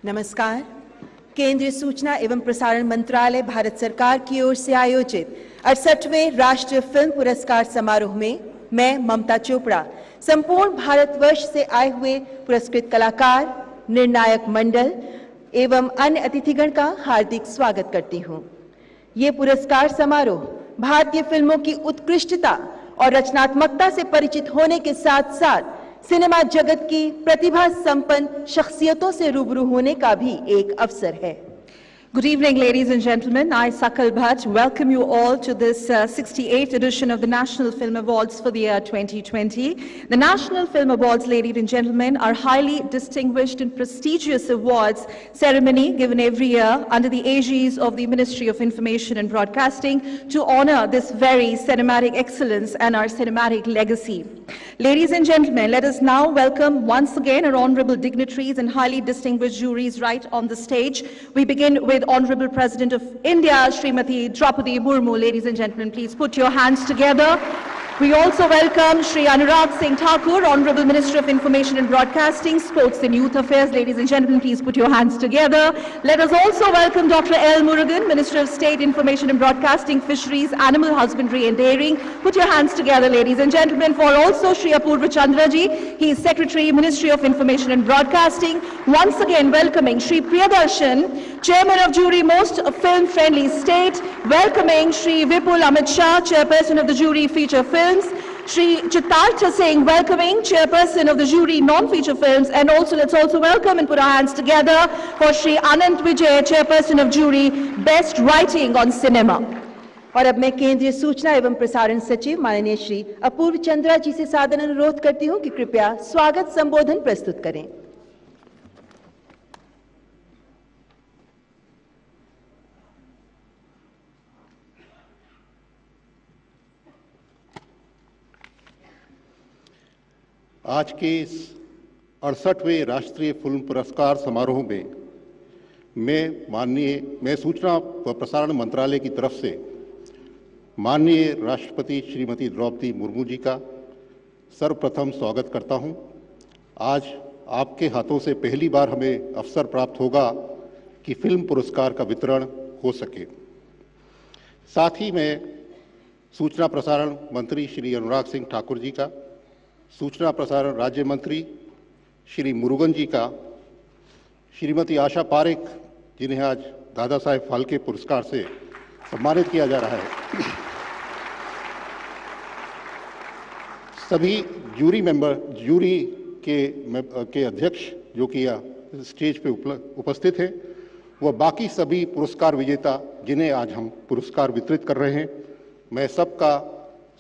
नमस्कार। केंद्रीय सूचना एवं प्रसारण मंत्रालय भारत सरकार की ओर से आयोजित 68वें राष्ट्रीय फिल्म पुरस्कार समारोह में मैं ममता चोपड़ा संपूर्ण भारतवर्ष से आए हुए पुरस्कृत कलाकार, निर्णायक मंडल एवं अन्य अतिथिगण का हार्दिक स्वागत करती हूं। ये पुरस्कार समारोह भारतीय फिल्मों की उत्कृष्टता और रचनात्मकता से परिचित होने के साथ साथ सिनेमा जगत की प्रतिभा संपन्न शख्सियतों से रूबरू होने का भी एक अवसर है। Good evening, ladies and gentlemen. I, Sakal Bhatt, welcome you all to this 68th edition of the National Film Awards for the year 2020. The National Film Awards, ladies and gentlemen, are highly distinguished and prestigious awards ceremony given every year under the aegis of the Ministry of Information and Broadcasting to honor this very cinematic excellence and our cinematic legacy. Ladies and gentlemen, let us now welcome once again our honorable dignitaries and highly distinguished juries right on the stage. We begin with Honorable President of India, Srimati Draupadi Murmu. Ladies and gentlemen, please put your hands together. We also welcome Shri Anurag Singh Thakur, Honorable Minister of Information and Broadcasting, Sports and Youth Affairs. Ladies and gentlemen, please put your hands together. Let us also welcome Dr. L. Murugan, Minister of State, Information and Broadcasting, Fisheries, Animal Husbandry and Dairying. Put your hands together, ladies and gentlemen, for also Shri Apurva Chandraji. He is Secretary, Ministry of Information and Broadcasting. Once again, welcoming Shri Priyadarshan, Chairman of Jury, Most Film-Friendly State. Welcoming Shri Vipul Amit Shah, Chairperson of the Jury, Feature Films. Shri Chittartha Singh, welcoming Chairperson of the Jury, Non-Feature Films. And also, let's also welcome and put our hands together for Shri Anant Vijay, Chairperson of Jury, Best Writing on Cinema. और अब मैं केंद्रीय सूचना एवं प्रसारण सचिव माननीय श्री अपूर्व चंद्रा जी से सादर अनुरोध करती हूं कि कृपया स्वागत संबोधन प्रस्तुत करें। आज के इस 68वें राष्ट्रीय फिल्म पुरस्कार समारोह में मैं सूचना व प्रसारण मंत्रालय की तरफ से माननीय राष्ट्रपति श्रीमती द्रौपदी मुर्मू जी का सर्वप्रथम स्वागत करता हूं। आज आपके हाथों से पहली बार हमें अवसर प्राप्त होगा कि फिल्म पुरस्कार का वितरण हो सके। साथ ही मैं सूचना प्रसारण मंत्री श्री अनुराग सिंह ठाकुर जी का, सूचना प्रसारण राज्य मंत्री श्री मुरुगन जी का, श्रीमती आशा पारेख जिन्हें आज दादा साहेब फाल्के पुरस्कार से सम्मानित किया जा रहा है, सभी जूरी के अध्यक्ष जो कि स्टेज पे उपस्थित हैं, व बाकी सभी पुरस्कार विजेता जिन्हें आज हम पुरस्कार वितरित कर रहे हैं, मैं सबका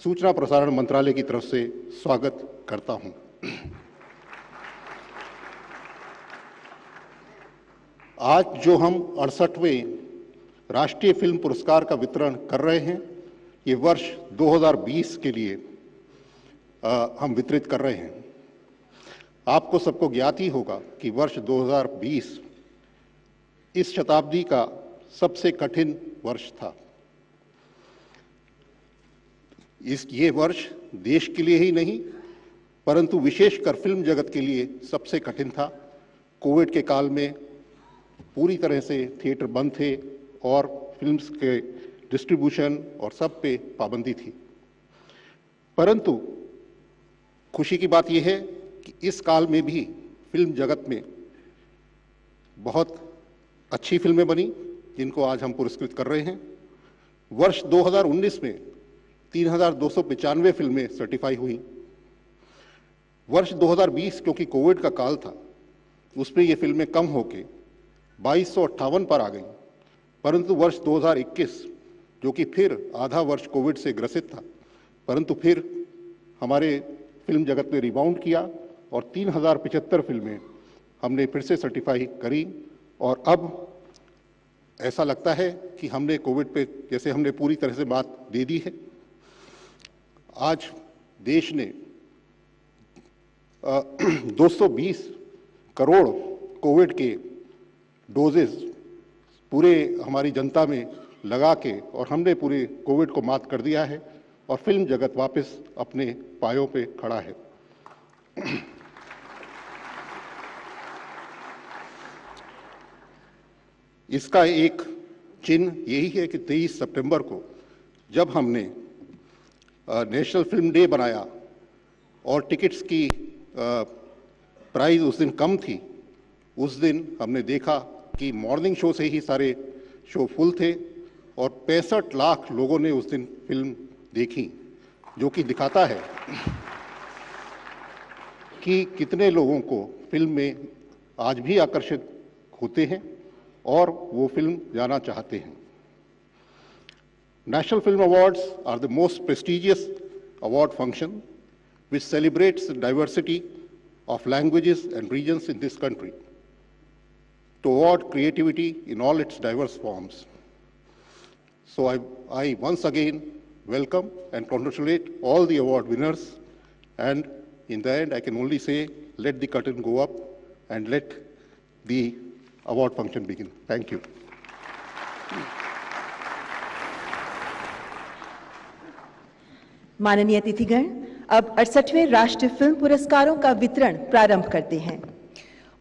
सूचना प्रसारण मंत्रालय की तरफ से स्वागत करता हूं। आज जो हम 68वें राष्ट्रीय फिल्म पुरस्कार का वितरण कर रहे हैं, ये वर्ष 2020 के लिए हम वितरित कर रहे हैं। आपको सबको ज्ञात ही होगा कि वर्ष 2020 इस शताब्दी का सबसे कठिन वर्ष था। ये वर्ष देश के लिए ही नहीं परंतु विशेषकर फिल्म जगत के लिए सबसे कठिन था। कोविड के काल में पूरी तरह से थिएटर बंद थे और फिल्म्स के डिस्ट्रीब्यूशन और सब पे पाबंदी थी। परंतु खुशी की बात यह है कि इस काल में भी फिल्म जगत में बहुत अच्छी फिल्में बनी जिनको आज हम पुरस्कृत कर रहे हैं। वर्ष 2019 में 3295 फिल्में सर्टिफाई हुई। वर्ष 2020 क्योंकि कोविड का काल था उसमें ये फिल्में कम होके 2258 पर आ गई। परंतु वर्ष 2021 जो कि फिर आधा वर्ष कोविड से ग्रसित था, परंतु फिर हमारे फिल्म जगत ने रिबाउंड किया और 3075 फिल्में हमने फिर से सर्टिफाई करी। और अब ऐसा लगता है कि हमने कोविड पे जैसे हमने पूरी तरह से मात दे दी है। आज देश ने 220 करोड़ कोविड के डोजेस पूरे हमारी जनता में लगा के और हमने पूरे कोविड को मात कर दिया है और फिल्म जगत वापस अपने पायों पे खड़ा है। इसका एक चिन्ह यही है कि 23 सितंबर को जब हमने नेशनल फिल्म डे बनाया और टिकट्स की प्राइस उस दिन कम थी, उस दिन हमने देखा कि मॉर्निंग शो से ही सारे शो फुल थे और 65 लाख लोगों ने उस दिन फिल्म देखी, जो कि दिखाता है कि कितने लोगों को फिल्म में आज भी आकर्षित होते हैं और वो फिल्म जाना चाहते हैं। National Film Awards are the most prestigious award function which celebrates the diversity of languages and regions in this country to award creativity in all its diverse forms. So I once again welcome and congratulate all the award winners, and in the end I can only say, let the curtain go up and let the award function begin. Thank you. माननीय अतिथिगण, अब 68वें राष्ट्रीय film पुरस्कारों का वितरण प्रारंभ करते हैं।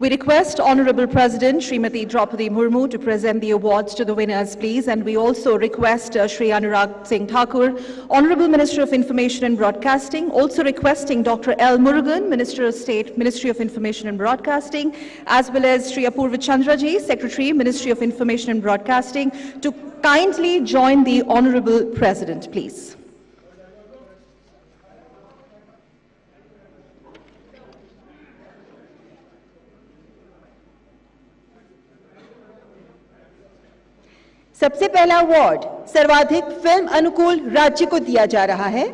We request Honorable President Srimati Draupadi Murmu to present the awards to the winners, please. And we also request Shri Anurag Singh Thakur, Honorable Minister of Information and Broadcasting, also requesting Dr. L. Murugan, Minister of State, Ministry of Information and Broadcasting, as well as Shri Apurva Chandraji, Secretary, Ministry of Information and Broadcasting, to kindly join the Honorable President, please. सबसे पहला award सर्वाधिक film अनुकूल राज्य को दिया जा रहा है।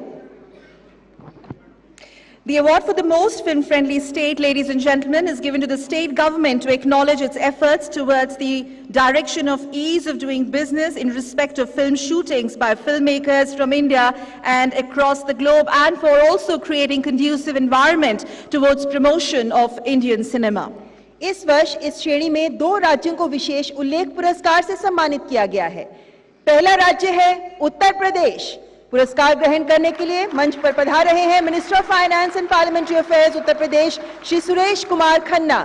The award for the most film-friendly state, ladies and gentlemen, is given to the state government to acknowledge its efforts towards the direction of ease of doing business in respect of film shootings by filmmakers from India and across the globe, and for also creating conducive environment towards promotion of Indian cinema. इस वर्ष इस श्रेणी में 2 राज्यों को विशेष उल्लेख पुरस्कार से सम्मानित किया गया है। पहला राज्य है उत्तर प्रदेश। पुरस्कार ग्रहण करने के लिए मंच पर पधार रहे हैं minister of finance and parliamentary affairs Uttar Pradesh Shri Suresh Kumar Khanna.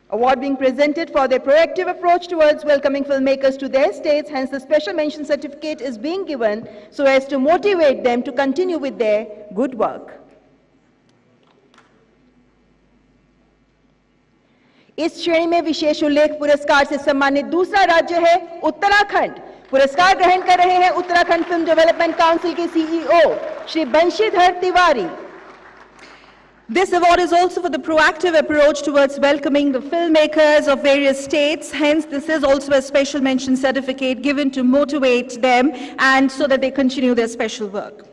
Award being presented for their proactive approach towards welcoming filmmakers to their states. Hence, the special mention certificate is being given so as to motivate them to continue with their good work. इस श्रेणी में विशेष उल्लेख पुरस्कार से सम्मानित दूसरा राज्य है उत्तराखंड। पुरस्कार ग्रहण कर रहे हैं उत्तराखंड फिल्म डेवलपमेंट काउंसिल के CEO Shri Banshidhar Tiwari. This award is also for the proactive approach towards welcoming the filmmakers of various states. Hence, this is also a special mention certificate given to motivate them and so that they continue their special work.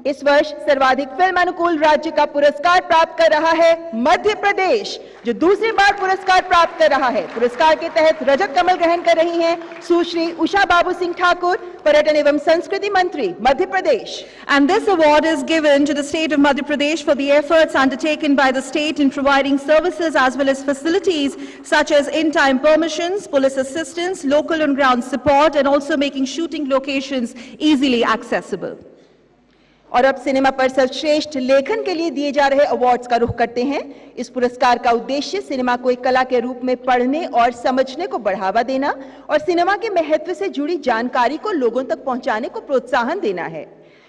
इस वर्ष सर्वाधिक film अनुकूल राज्य का पुरस्कार प्राप्त कर रहा है मध्य प्रदेश, जो दूसरी बार पुरस्कार प्राप्त कर रहा है। पुरस्कार के तहत रजत कमल ग्रहण कर रही हैं सुश्री उषा बाबू सिंह ठाकुर, पर्यटन एवं संस्कृति मंत्री Madhya Pradesh. And this award is given to the state of Madhya Pradesh for the efforts undertaken by the state in providing services as well as facilities such as in-time permissions, police assistance, local and ground support, and also making shooting locations easily accessible. और अब cinema पर सर्वश्रेष्ठ लेखन के लिए दिए जा रहे अवार्ड्स का रुख करते हैं। इस पुरस्कार का उद्देश्य सिनेमा को एक कला के रूप में पढ़ने और समझने को बढ़ावा देना और सिनेमा के महत्व से जुड़ी जानकारी को लोगों तक पहुंचाने को प्रोत्साहन देना है।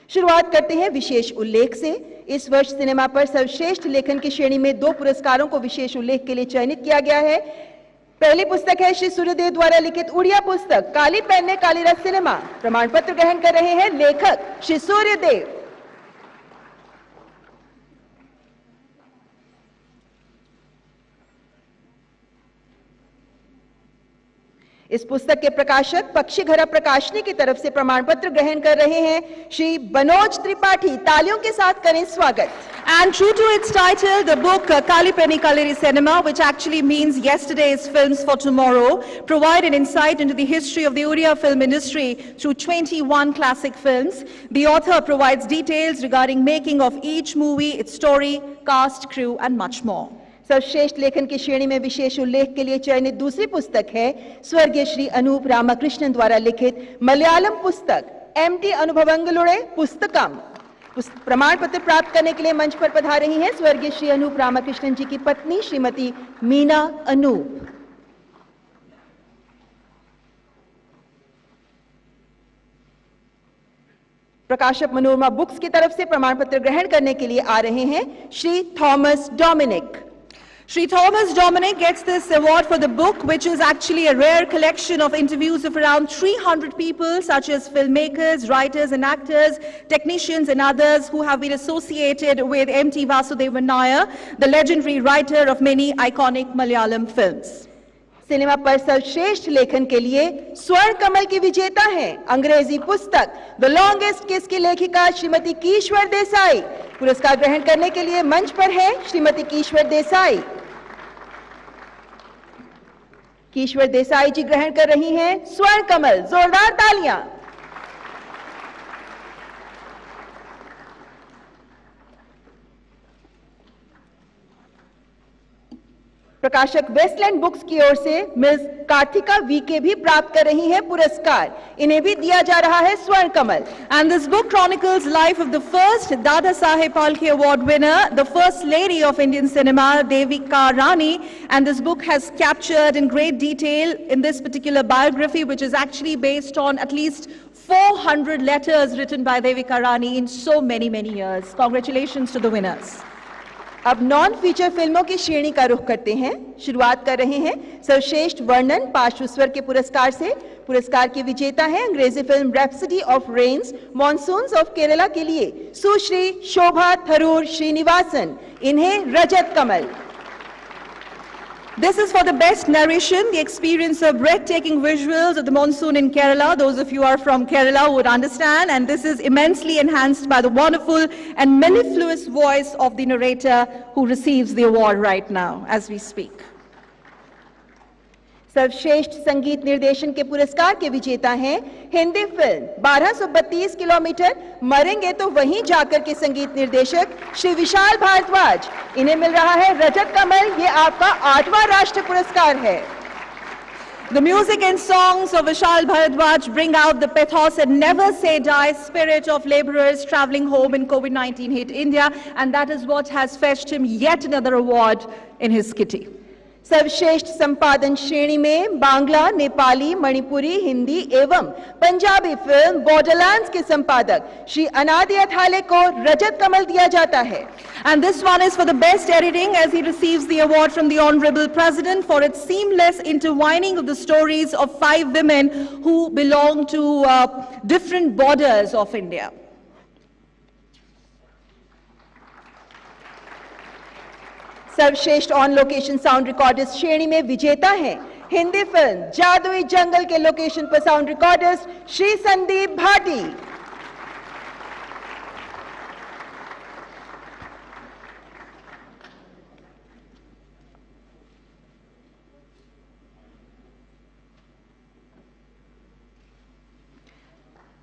शुरुआत करते हैं विशेष उल्लेख से। इस वर्ष सिनेमा पर सर्वश्रेष्ठ लेखन की श्रेणी में 2 पुरस्कारों को विशेष उल्लेख के लिए चयनित किया गया है। पहली पुस्तक है श्री सूर्यदेव द्वारा लिखित उड़िया पुस्तक काली पेन ने काली रस सिनेमा। प्रमाण पत्र ग्रहण कर रहे हैं लेखक श्री सूर्यदेव। इस पुस्तक के प्रकाशक पक्षीघरा प्रकाशनी की तरफ से प्रमाण पत्र ग्रहण कर रहे हैं श्री बनोज त्रिपाठी। तालियों के साथ करें स्वागत। And true to its title, the book Kali Penni Kaliri Cinema, which actually means yesterday's films for tomorrow, provide an insight into the history of the Oriya film industry through 21 classic films. The author provides details regarding making of each movie, its story, cast, crew, and much more. सर्वश्रेष्ठ लेखन की श्रेणी में विशेष उल्लेख के लिए चयनित दूसरी पुस्तक है स्वर्गीय श्री अनूप रामाकृष्णन द्वारा लिखित मलयालम पुस्तक एमटी अनुभवंगलुड़े पुस्तकम। प्रमाण पत्र प्राप्त करने के लिए मंच पर पधार रही हैं स्वर्गीय श्री अनूप रामाकृष्णन जी की पत्नी श्रीमती मीना अनूप। प्रकाशक मनोरमा बुक्स की तरफ से प्रमाण पत्र ग्रहण करने के लिए आ रहे हैं Shri Thomas Dominic. Shri Thomas Dominic gets this award for the book, which is actually a rare collection of interviews of around 300 people, such as filmmakers, writers and actors, technicians and others who have been associated with M.T. Vasudevan Nair, the legendary writer of many iconic Malayalam films. Cinema पर सर्वश्रेष्ठ लेखन के लिए स्वर्ण कमल की विजेता हैं अंग्रेजी पुस्तक द लॉन्गेस्ट किस की लेखिका श्रीमती कीश्वर देसाई। पुरस्कार ग्रहण करने के लिए मंच पर है श्रीमती कीश्वर देसाई। कीश्वर देसाई जी ग्रहण कर रही हैं स्वर्ण कमल। जोरदार तालियां। प्रकाशक वेस्टलैंड बुक्स की ओर से मिस कार्तिका वीके भी प्राप्त कर रही हैं पुरस्कार। इन्हें भी दिया जा रहा है स्वर्ण कमल। And this book chronicles life of the first Dada Saheb Phalke Award winner, the first lady of Indian cinema, Devika Rani. And this book has captured in great detail in this particular biography, which is actually based on at least 400 letters written by Devika Rani in so many years. Congratulations to the winners. अब non feature फिल्मों की श्रेणी का रुख करते हैं। शुरुआत कर रहे हैं सर्वश्रेष्ठ वर्णन पार्श्व स्वर के पुरस्कार से। पुरस्कार की विजेता है अंग्रेजी film rhapsody of rains monsoons of Kerala के लिए सुश्री शोभा थरूर श्रीनिवासन। इन्हें रजत कमल। This is for the best narration, the experience of breathtaking visuals of the monsoon in Kerala. Those of you who are from Kerala would understand, and this is immensely enhanced by the wonderful and mellifluous voice of the narrator who receives the award right now as we speak. सर्वश्रेष्ठ संगीत निर्देशन के पुरस्कार के विजेता हैं Hindi film 1232 kilometre मरेंगे तो वहीं जाकर के संगीत निर्देशक श्री विशाल भारद्वाज। इन्हें मिल रहा है रजत कमल। ये आपका 8वां राष्ट्रीय पुरस्कार है। The music and songs of Vishal Bharadwaj bring out the pathos and never say die spirit of laborers traveling home in COVID-19 hit India, and that is what has fetched him yet another award in his kitty. सर्वश्रेष्ठ संपादन श्रेणी में बांग्ला, नेपाली, मणिपुरी, हिंदी एवं Punjabi film Borderlands के संपादक श्री अनादि अथाले को रजत कमल दिया जाता है। And this one is for the best editing, as he receives the award from the Honorable President for its seamless intertwining of the stories of 5 women who belong to different borders of India. सर्वश्रेष्ठ on location sound recordist श्रेणी में विजेता हैं Hindi film जादुई जंगल के location पर sound recordist Shri Sandeep Bhati.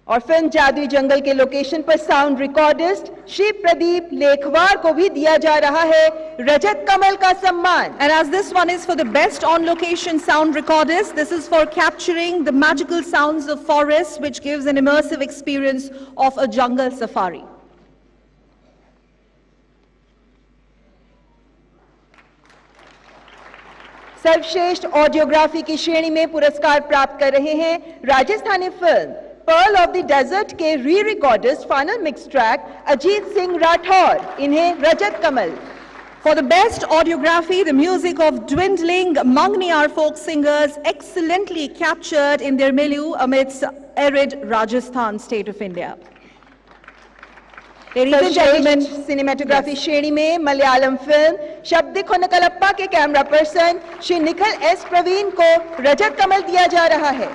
और film जादुई जंगल के लोकेशन पर साउंड रिकॉर्डिस्ट श्री प्रदीप लेखवार को भी दिया जा रहा है रजत कमल का सम्मान। And as this one is for the best on location sound recordist, this is for capturing the magical sounds of forests, which gives an immersive experience of a jungle safari. सर्वश्रेष्ठ audiography की श्रेणी में पुरस्कार प्राप्त कर रहे हैं Rajasthani film pearl of the desert के re recordist final mix track Ajit Singh Rathore. इन्हें Rajat Kamal. For the best audiography, the music of dwindling Mangniyar folk singers excellently captured in their milieu amidst arid Rajasthan state of India. Ladies and gentlemen, cinematography श्रेणी में Malayalam film शब्दी खोनकलप्पा के camera person Shri Nikhil S Praveen को रजत कमल दिया जा रहा है।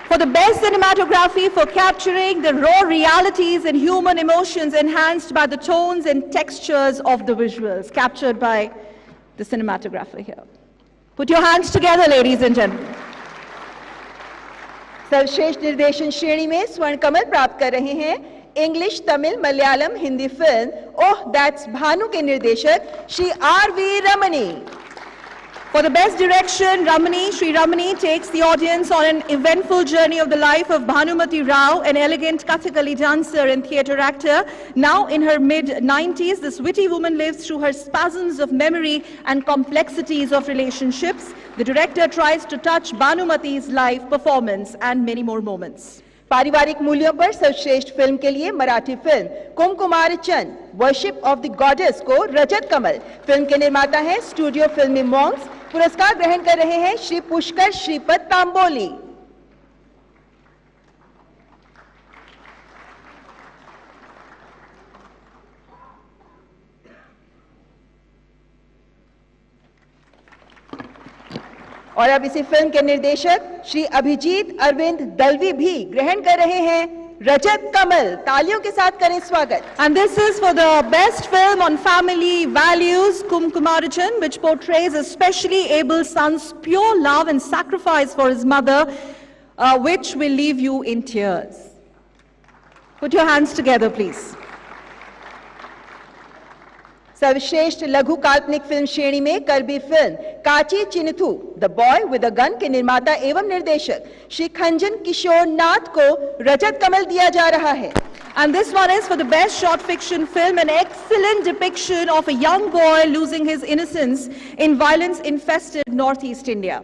For the best cinematography, for capturing the raw realities and human emotions enhanced by the tones and textures of the visuals captured by the cinematographer here. Put your hands together, ladies and gentlemen. सर्वश्रेष्ठ निर्देशन श्रेणी में स्वर्ण कमल प्राप्त कर रहे हैं English, Tamil, Malayalam, Hindi film oh that's Bhanu के निर्देशक Shri RV. Ramani. For the best direction, Sri Ramani takes the audience on an eventful journey of the life of Bhanumati Rao, an elegant Kathakali dancer and theatre actor. Now in her mid-90s, this witty woman lives through her spasms of memory and complexities of relationships. The director tries to touch Bhanumati's life, performance and many more moments. पारिवारिक मूल्यों पर सर्वश्रेष्ठ film के लिए Marathi film Kumkumarchan worship of the goddess को रजत कमल। Film के निर्माता हैं स्टूडियो फिल्मी मॉन्क्स। पुरस्कार ग्रहण कर रहे हैं श्री पुष्कर श्रीपद तांबोली। और अब इसी फिल्म के निर्देशक श्री अभिजीत अरविंद दलवी भी ग्रहण कर रहे हैं रजत कमल। तालियों के साथ करें स्वागत। And this is for the best film on family values, Kumkumarachan, which portrays a specially able son's pure love and sacrifice for his mother, which will leave you in tears. Put your hands together, please. सर्वश्रेष्ठ लघु काल्पनिक film श्रेणी में Karbi film Kachi Chinthu the boy with a gun के निर्माता एवं निर्देशक श्री खंजन किशोर नाथ को रजत कमल दिया जा रहा है। And this one is for the best short fiction film, an excellent depiction of a young boy losing his innocence in violence-infested Northeast India.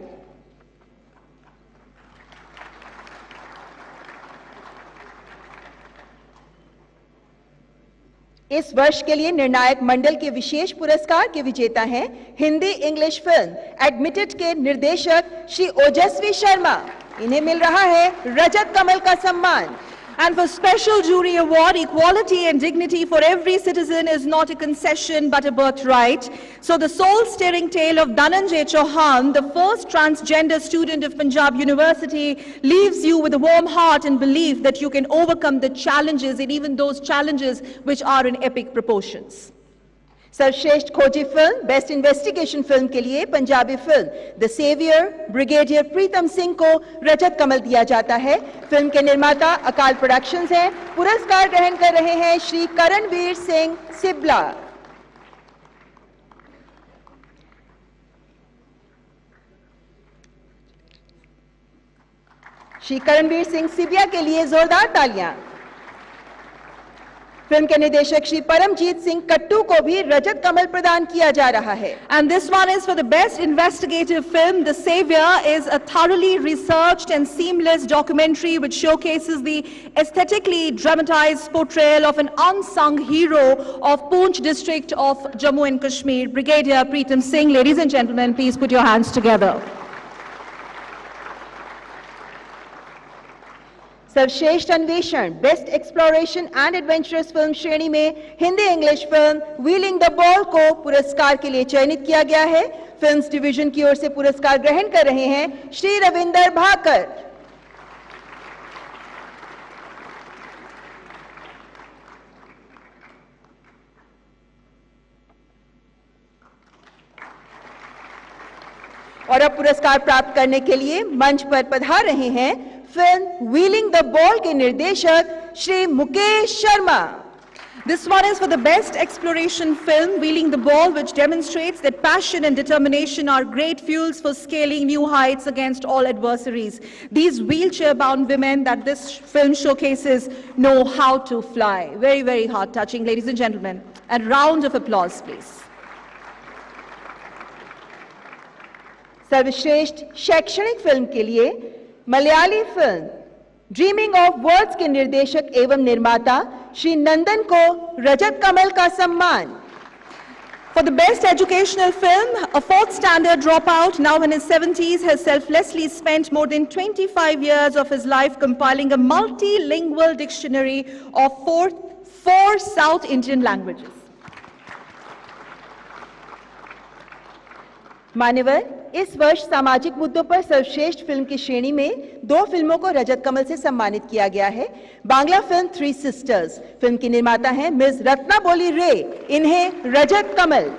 इस वर्ष के लिए निर्णायक मंडल के विशेष पुरस्कार के विजेता हैं हिंदी इंग्लिश फिल्म एडमिटेड के निर्देशक श्री ओजस्वी शर्मा। इन्हें मिल रहा है रजत कमल का सम्मान। And for special jury award, equality and dignity for every citizen is not a concession but a birthright. So the soul-stirring tale of Dhananjay Chauhan, the first transgender student of Punjab University, leaves you with a warm heart and belief that you can overcome the challenges, and even those challenges which are in epic proportions. सर्वश्रेष्ठ खोजी film best investigation film के लिए Punjabi film the saviour brigadier Pritam Singh को रजत कमल दिया जाता है। Film के निर्माता अकाल प्रोडक्शंस हैं। पुरस्कार ग्रहण कर रहे हैं श्री करणवीर सिंह सिबला। श्री करणवीर सिंह सिबिया के लिए जोरदार तालियां। फिल्म के निर्देशक श्री परमजीत सिंह कट्टू को भी रजत कमल प्रदान किया जा रहा है। And this one is for the best investigative film. The Savior is a thoroughly researched and seamless documentary which showcases the aesthetically dramatized portrayal of an unsung hero of Poonch district of Jammu and Kashmir, Brigadier Preetam Singh. Ladies and gentlemen, please put your hands together. सर्वश्रेष्ठ अन्वेषण best exploration and adventurous film श्रेणी में Hindi English film wheeling the ball को पुरस्कार के लिए चयनित किया गया है। फिल्म्स डिवीजन की ओर से पुरस्कार ग्रहण कर रहे हैं श्री रविंदर भाकर। और अब पुरस्कार प्राप्त करने के लिए मंच पर पधार रहे हैं फिल्म व्हीलिंग द बॉल के निर्देशक Shri Mukesh Sharma. This one is for the best exploration film, Wheeling the Ball, which demonstrates that passion and determination are great fuels for scaling new heights against all adversaries. These wheelchair-bound women that this film showcases know how to fly. Very, very heart-touching, ladies and gentlemen. A round of applause, please. सर्वश्रेष्ठ शैक्षणिक film के लिए Malayali film dreaming of words के निर्देशक एवं निर्माता श्री नंदन को रजत कमल का सम्मान। For the best educational film, a fourth standard dropout, now in his 70s, has selflessly spent more than 25 years of his life compiling a multilingual dictionary of four South Indian languages. मान्यवर, इस वर्ष सामाजिक मुद्दों पर सर्वश्रेष्ठ film की श्रेणी में 2 फिल्मों को रजत कमल से सम्मानित किया गया है। बांग्ला फिल्म 3 सिस्टर्स, फिल्म की निर्माता हैं मिस रत्नाबोली रे। इन्हें Rajat Kamal.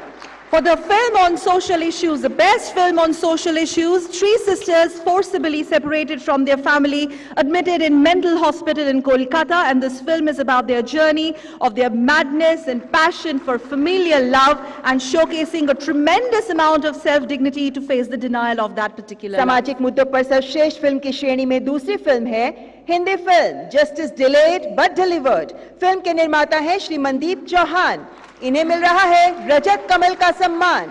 For the film on social issues, the best film on social issues, three sisters forcibly separated from their family, admitted in mental hospital in Kolkata, and this film is about their journey of their madness and passion for familial love and showcasing a tremendous amount of self-dignity to face the denial of that particular love. सामाजिक मुद्दों पर सर्वश्रेष्ठ film की श्रेणी में दूसरी film है Hindi film justice delayed but delivered. Film के निर्माता हैं श्री मनदीप चौहान। इन्हें मिल रहा है रजत कमल का सम्मान।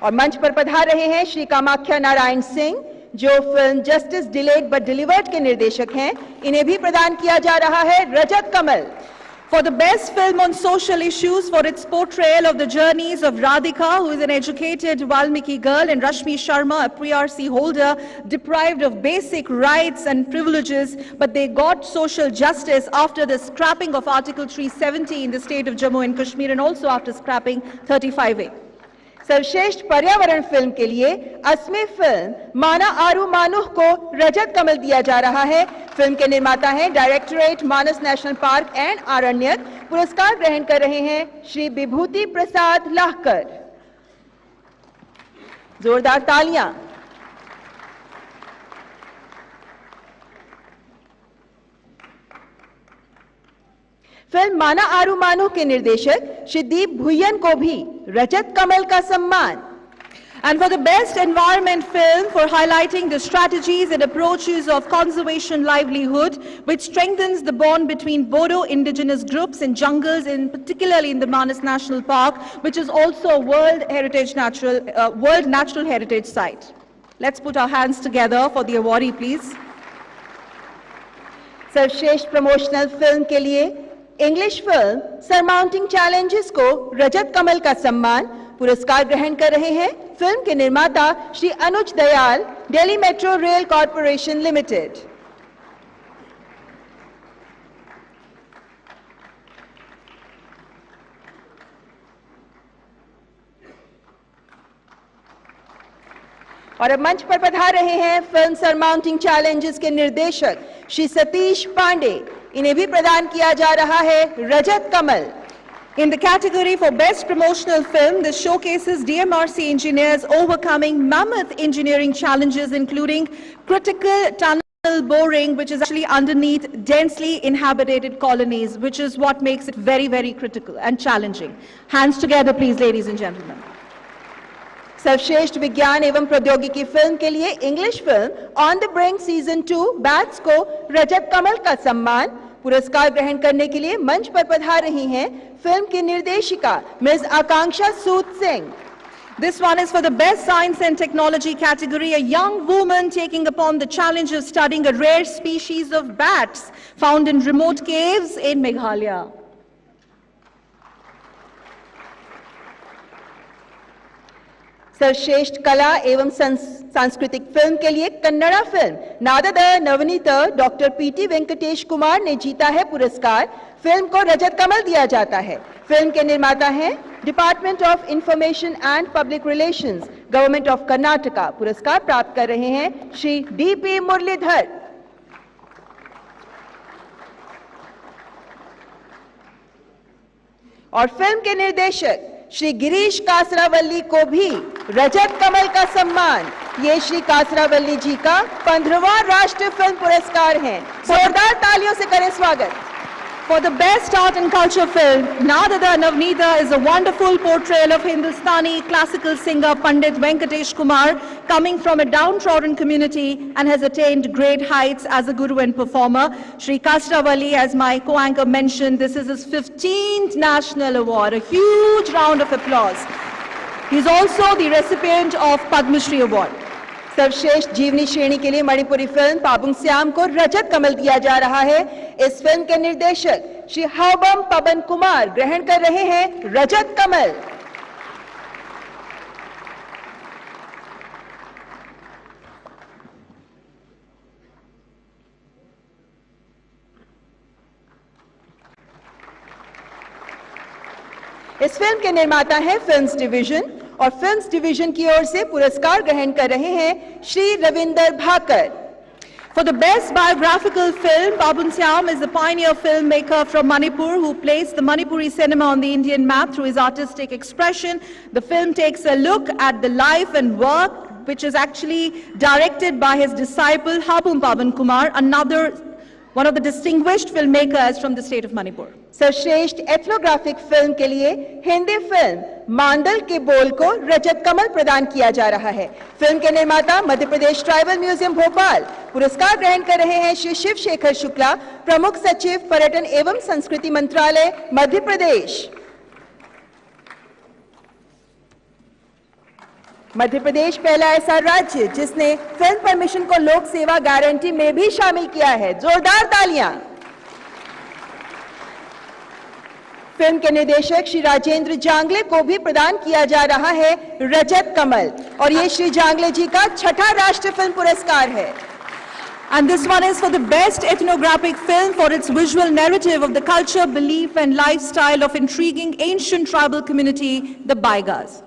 और मंच पर पधार रहे हैं श्री कामाख्या नारायण सिंह, जो film justice delayed but delivered के निर्देशक हैं। इन्हें भी प्रदान किया जा रहा है रजत Kamal. For the best film on social issues for its portrayal of the journeys of Radhika, who is an educated Valmiki girl, and Rashmi Sharma, a PRC holder, deprived of basic rights and privileges, but they got social justice after the scrapping of Article 370 in the state of Jammu and Kashmir, and also after scrapping 35A. सर्वश्रेष्ठ पर्यावरण film के लिए असमी film माना आरू मानुह को रजत कमल दिया जा रहा है। फिल्म के निर्माता हैं directorate Manas national park and Aaranyak. पुरस्कार ग्रहण कर रहे हैं श्री विभूति प्रसाद लाहकर। जोरदार तालियां। फिल्म माना आरू मानुह के निर्देशक श्री दीप भुयन को भी रजत कमल का सम्मान। And for the best environment film for highlighting the strategies and approaches of conservation livelihood, which strengthens the bond between Bodo indigenous groups in jungles, and particularly in the Manas National Park, which is also a World Natural Heritage Site. Let's put our hands together for the awardee, please. सर्वश्रेष्ठ promotional film के लिए English film सरमाउंटिंग challenges को रजत कमल का सम्मान। पुरस्कार ग्रहण कर रहे हैं फिल्म के निर्माता Shri Anuj Dayal, Delhi metro rail corporation limited. और अब मंच पर पधार रहे हैं फिल्म सरमाउंटिंग चैलेंजेस के निर्देशक श्री सतीश पांडे। इन्हें भी प्रदान किया जा रहा है रजत कमल। In the category for Best Promotional Film, this showcases DMRC engineers overcoming mammoth engineering challenges, including critical tunnel boring, which is actually underneath densely inhabited colonies, which is what makes it very, very critical and challenging. Hands together, please, ladies and gentlemen. सर्वश्रेष्ठ विज्ञान एवं प्रौद्योगिकी film के लिए English film on the brink season 2 bats को रजत कमल का सम्मान। पुरस्कार ग्रहण करने के लिए मंच पर पधार रही हैं फिल्म की निर्देशिका miss Akanksha Sood Singh. This one is for the Best Science and Technology category, a young woman taking upon the challenge of studying a rare species of bats found in remote caves in Meghalaya. सर्वश्रेष्ठ कला एवं सांस्कृतिक film के लिए Kannada film Nadada Navaneeta doctor PT Venkatesh Kumar ने जीता है पुरस्कार। फिल्म को रजत कमल दिया जाता है। फिल्म के निर्माता हैं department of information and public relations, government of Karnataka. पुरस्कार प्राप्त कर रहे हैं श्री डीपी मुरलीधर। और फिल्म के निर्देशक श्री गिरीश कासरावल्ली को भी रजत कमल का सम्मान। ये श्री कासरावल्ली जी का 15वां राष्ट्रीय फिल्म पुरस्कार है। जोरदार तालियों से करें स्वागत। For the Best Art and Culture Film, Nadada Navneeta is a wonderful portrayal of Hindustani classical singer Pandit Venkatesh Kumar, coming from a downtrodden community and has attained great heights as a guru and performer. Shri Kasravalli, as my co-anchor mentioned, this is his 15th national award. A huge round of applause. He is also the recipient of Padma Shri Award. सर्वश्रेष्ठ जीवनी श्रेणी के लिए Manipuri film पाबुंग Shyam को रजत कमल दिया जा रहा है। इस फिल्म के निर्देशक श्री हावबम पवन कुमार ग्रहण कर रहे हैं रजत कमल। इस फिल्म के निर्माता हैं फिल्म्स डिवीजन और फिल्म्स डिवीजन की ओर से पुरस्कार ग्रहण कर रहे हैं Shri Ravinder Bhakar. For the best biographical film, Babun Syam is a pioneer filmmaker from Manipur who placed the Manipuri cinema on the Indian map through his artistic expression. The film takes a look at the life and work which is actually directed by his disciple Habum Pavan Kumar, one of the distinguished filmmakers from the state of Manipur. सर्वश्रेष्ठ ethnographic film के लिए Hindi film Mandal के बोल को रजत कमल प्रदान किया जा रहा है। फिल्म के निर्माता मध्य प्रदेश ट्राइबल म्यूजियम भोपाल। पुरस्कार ग्रहण कर रहे हैं श्री शिव शेखर शुक्ला, प्रमुख सचिव पर्यटन एवं संस्कृति मंत्रालय मध्य प्रदेश। मध्य प्रदेश पहला ऐसा राज्य जिसने फिल्म परमिशन को लोक सेवा गारंटी में भी शामिल किया है। जोरदार तालियां। फिल्म के निर्देशक श्री राजेंद्र जांगले को भी प्रदान किया जा रहा है रजत कमल, और ये श्री जांगले जी का छठा राष्ट्रीय फिल्म पुरस्कार है। And this one is for the best ethnographic film for its visual narrative of the culture, belief and lifestyle of intriguing ancient tribal community, the Baigas.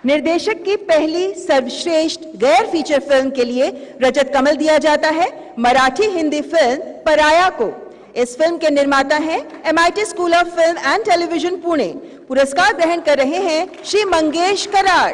निर्देशक की पहली सर्वश्रेष्ठ गैर फीचर फिल्म के लिए रजत कमल दिया जाता है मराठी हिंदी फिल्म पराया को। इस फिल्म के निर्माता हैं MIT school of film and television Pune. पुरस्कार ग्रहण कर रहे हैं श्री मंगेश कराड़।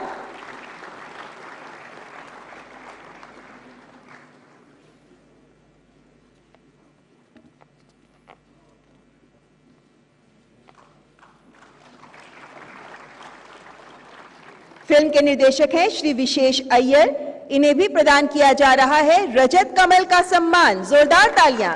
फिल्म के निर्देशक हैं श्री विशेष अय्यर। इन्हें भी प्रदान किया जा रहा है रजत कमल का सम्मान। जोरदार तालियां।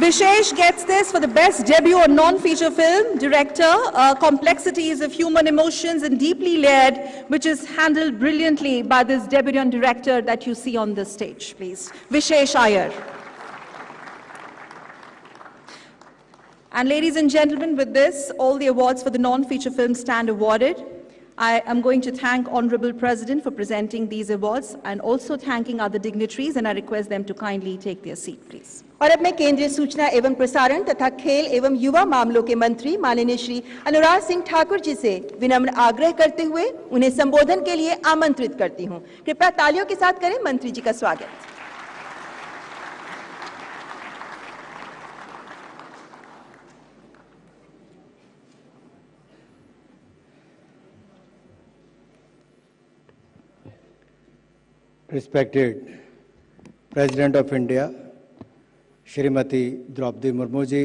Vishesh gets this for the best debut or non-feature film director, complexities of human emotions and deeply layered, which is handled brilliantly by this debutant director that you see on the stage, please. Vishesh Iyer. And ladies and gentlemen, with this, all the awards for the non-feature film stand awarded. I am going to thank Honorable President for presenting these awards and also thanking other dignitaries, and I request them to kindly take their seat, please. और अब मैं केंद्रीय सूचना एवं प्रसारण तथा खेल एवं युवा मामलों के मंत्री माननीय श्री अनुराग सिंह ठाकुर जी से विनम्र आग्रह करते हुए उन्हें संबोधन के लिए आमंत्रित करती हूं। कृपया तालियों के साथ करें मंत्री जी का स्वागत। Respected President of India, Shrimati Draupadi Murmu ji,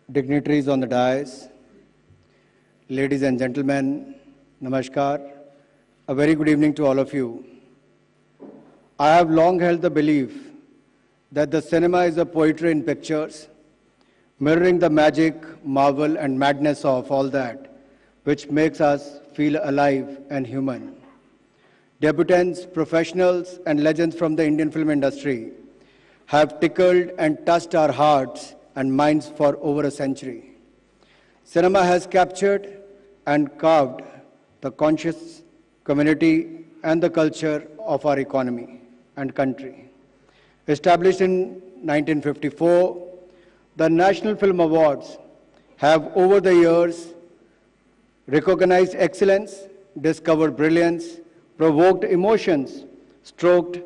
dignitaries on the dais, ladies and gentlemen, namaskar, a very good evening to all of you. I have long held the belief that the cinema is a poetry in pictures, mirroring the magic, marvel and madness of all that which makes us feel alive and human. Debutants, professionals and legends from the Indian film industry have tickled and touched our hearts and minds for over a century. Cinema has captured and carved the conscious community and the culture of our economy and country. Established in 1954, the National Film Awards have over the years recognized excellence, discovered brilliance, provoked emotions, stroked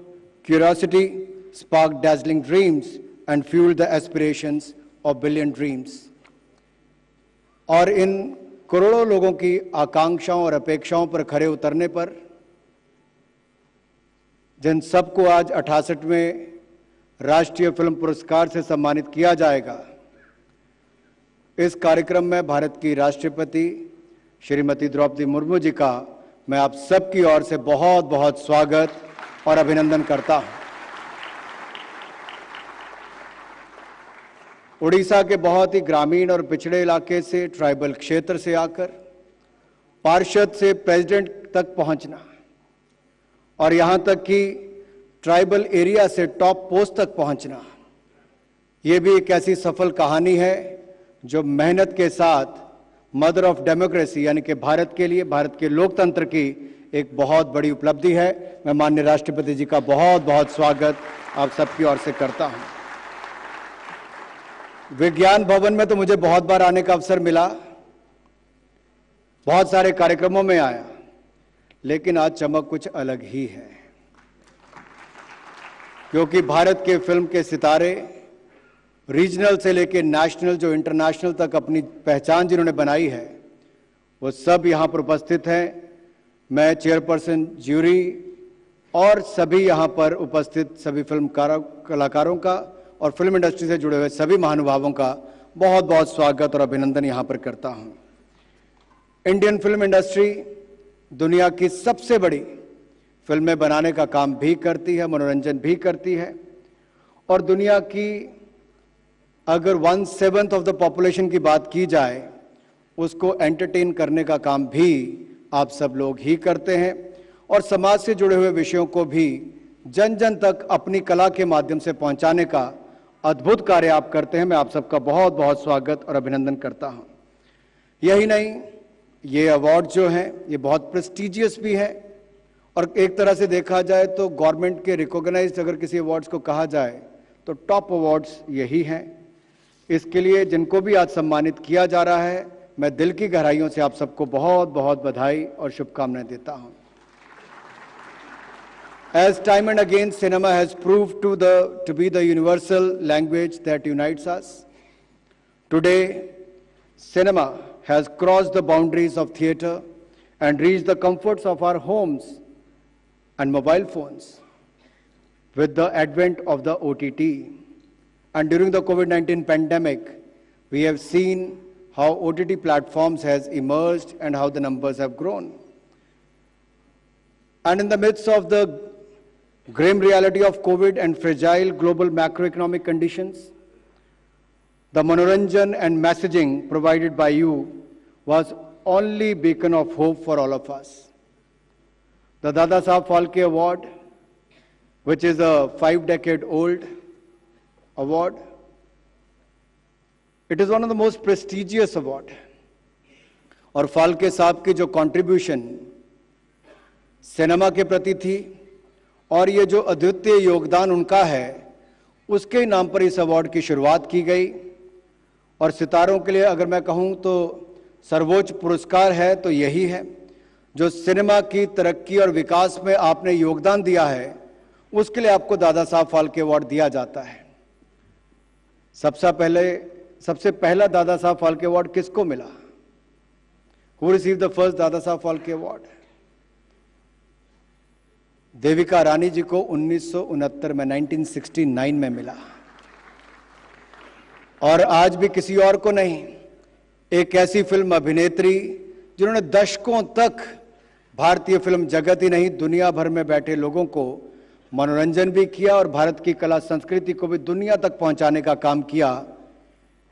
curiosity, sparked dazzling dreams, and fueled the aspirations of billion dreams. और इन करोड़ों लोगों की आकांक्षाओं और अपेक्षाओं पर खरे उतरने पर जिन सबको आज 68वें राष्ट्रीय फिल्म पुरस्कार से सम्मानित किया जाएगा, इस कार्यक्रम में भारत की राष्ट्रपति श्रीमती द्रौपदी मुर्मू जी का मैं आप सबकी ओर से बहुत बहुत स्वागत और अभिनंदन करता हूं। उड़ीसा के बहुत ही ग्रामीण और पिछड़े इलाके से, ट्राइबल क्षेत्र से आकर पार्षद से प्रेसिडेंट तक पहुंचना और यहां तक कि ट्राइबल एरिया से टॉप पोस्ट तक पहुंचना, ये भी एक ऐसी सफल कहानी है जो मेहनत के साथ मदर ऑफ डेमोक्रेसी यानी कि भारत के लिए, भारत के लोकतंत्र की एक बहुत बड़ी उपलब्धि है। मैं माननीय राष्ट्रपति जी का बहुत बहुत स्वागत आप सबकी ओर से करता हूं। विज्ञान भवन में तो मुझे बहुत बार आने का अवसर मिला, बहुत सारे कार्यक्रमों में आया, लेकिन आज चमक कुछ अलग ही है, क्योंकि भारत के फिल्म के सितारे रीजनल से लेकर नेशनल, जो इंटरनेशनल तक अपनी पहचान जिन्होंने बनाई है, वो सब यहाँ पर उपस्थित हैं। मैं चेयरपर्सन ज्यूरी और सभी यहाँ पर उपस्थित सभी फिल्म कलाकारों का और फिल्म इंडस्ट्री से जुड़े हुए सभी महानुभावों का बहुत बहुत स्वागत और अभिनंदन यहाँ पर करता हूँ। इंडियन फिल्म इंडस्ट्री दुनिया की सबसे बड़ी फिल्में बनाने का काम भी करती है, मनोरंजन भी करती है, और दुनिया की अगर 1/7 ऑफ द पॉपुलेशन की बात की जाए, उसको एंटरटेन करने का काम भी आप सब लोग ही करते हैं, और समाज से जुड़े हुए विषयों को भी जन जन तक अपनी कला के माध्यम से पहुंचाने का अद्भुत कार्य आप करते हैं। मैं आप सबका बहुत बहुत स्वागत और अभिनंदन करता हूं। यही नहीं, ये अवार्ड जो हैं ये बहुत प्रेस्टिजियस भी है, और एक तरह से देखा जाए तो गवर्नमेंट के रिकॉग्नाइज्ड अगर किसी अवार्ड्स को कहा जाए तो टॉप अवार्ड्स यही हैं। इसके लिए जिनको भी आज सम्मानित किया जा रहा है, मैं दिल की गहराइयों से आप सबको बहुत बहुत बधाई और शुभकामनाएं देता हूं। As time and again cinema has proved to be the universal language that unites us, today cinema has crossed the boundaries of theatre and reached the comforts of our homes and mobile phones with the advent of the OTT. And during the COVID-19 pandemic, we have seen how OTT platforms has emerged and how the numbers have grown. And in the midst of the grim reality of COVID and fragile global macroeconomic conditions, the Manoranjan and messaging provided by you was only beacon of hope for all of us. The Dada Saheb Phalke Award, which is a 5-decade-old award, it is one of the most prestigious award. और फाल्के साहब की जो contribution cinema के प्रति थी और ये जो अद्वितीय योगदान उनका है, उसके नाम पर इस अवार्ड की शुरुआत की गई। और सितारों के लिए अगर मैं कहूं तो सर्वोच्च पुरस्कार है तो यही है। जो सिनेमा की तरक्की और विकास में आपने योगदान दिया है, उसके लिए आपको दादा साहब फाल्के अवार्ड दिया जाता है। सबसे पहला दादा साहब फाल्के अवार्ड किसको मिला? Who received the first Dada Saheb Phalke award? Devika Rani जी को 1969 में 1969 में मिला, और आज भी किसी और को नहीं। एक ऐसी फिल्म अभिनेत्री जिन्होंने दशकों तक भारतीय फिल्म जगत ही नहीं दुनिया भर में बैठे लोगों को मनोरंजन भी किया और भारत की कला संस्कृति को भी दुनिया तक पहुंचाने का काम किया।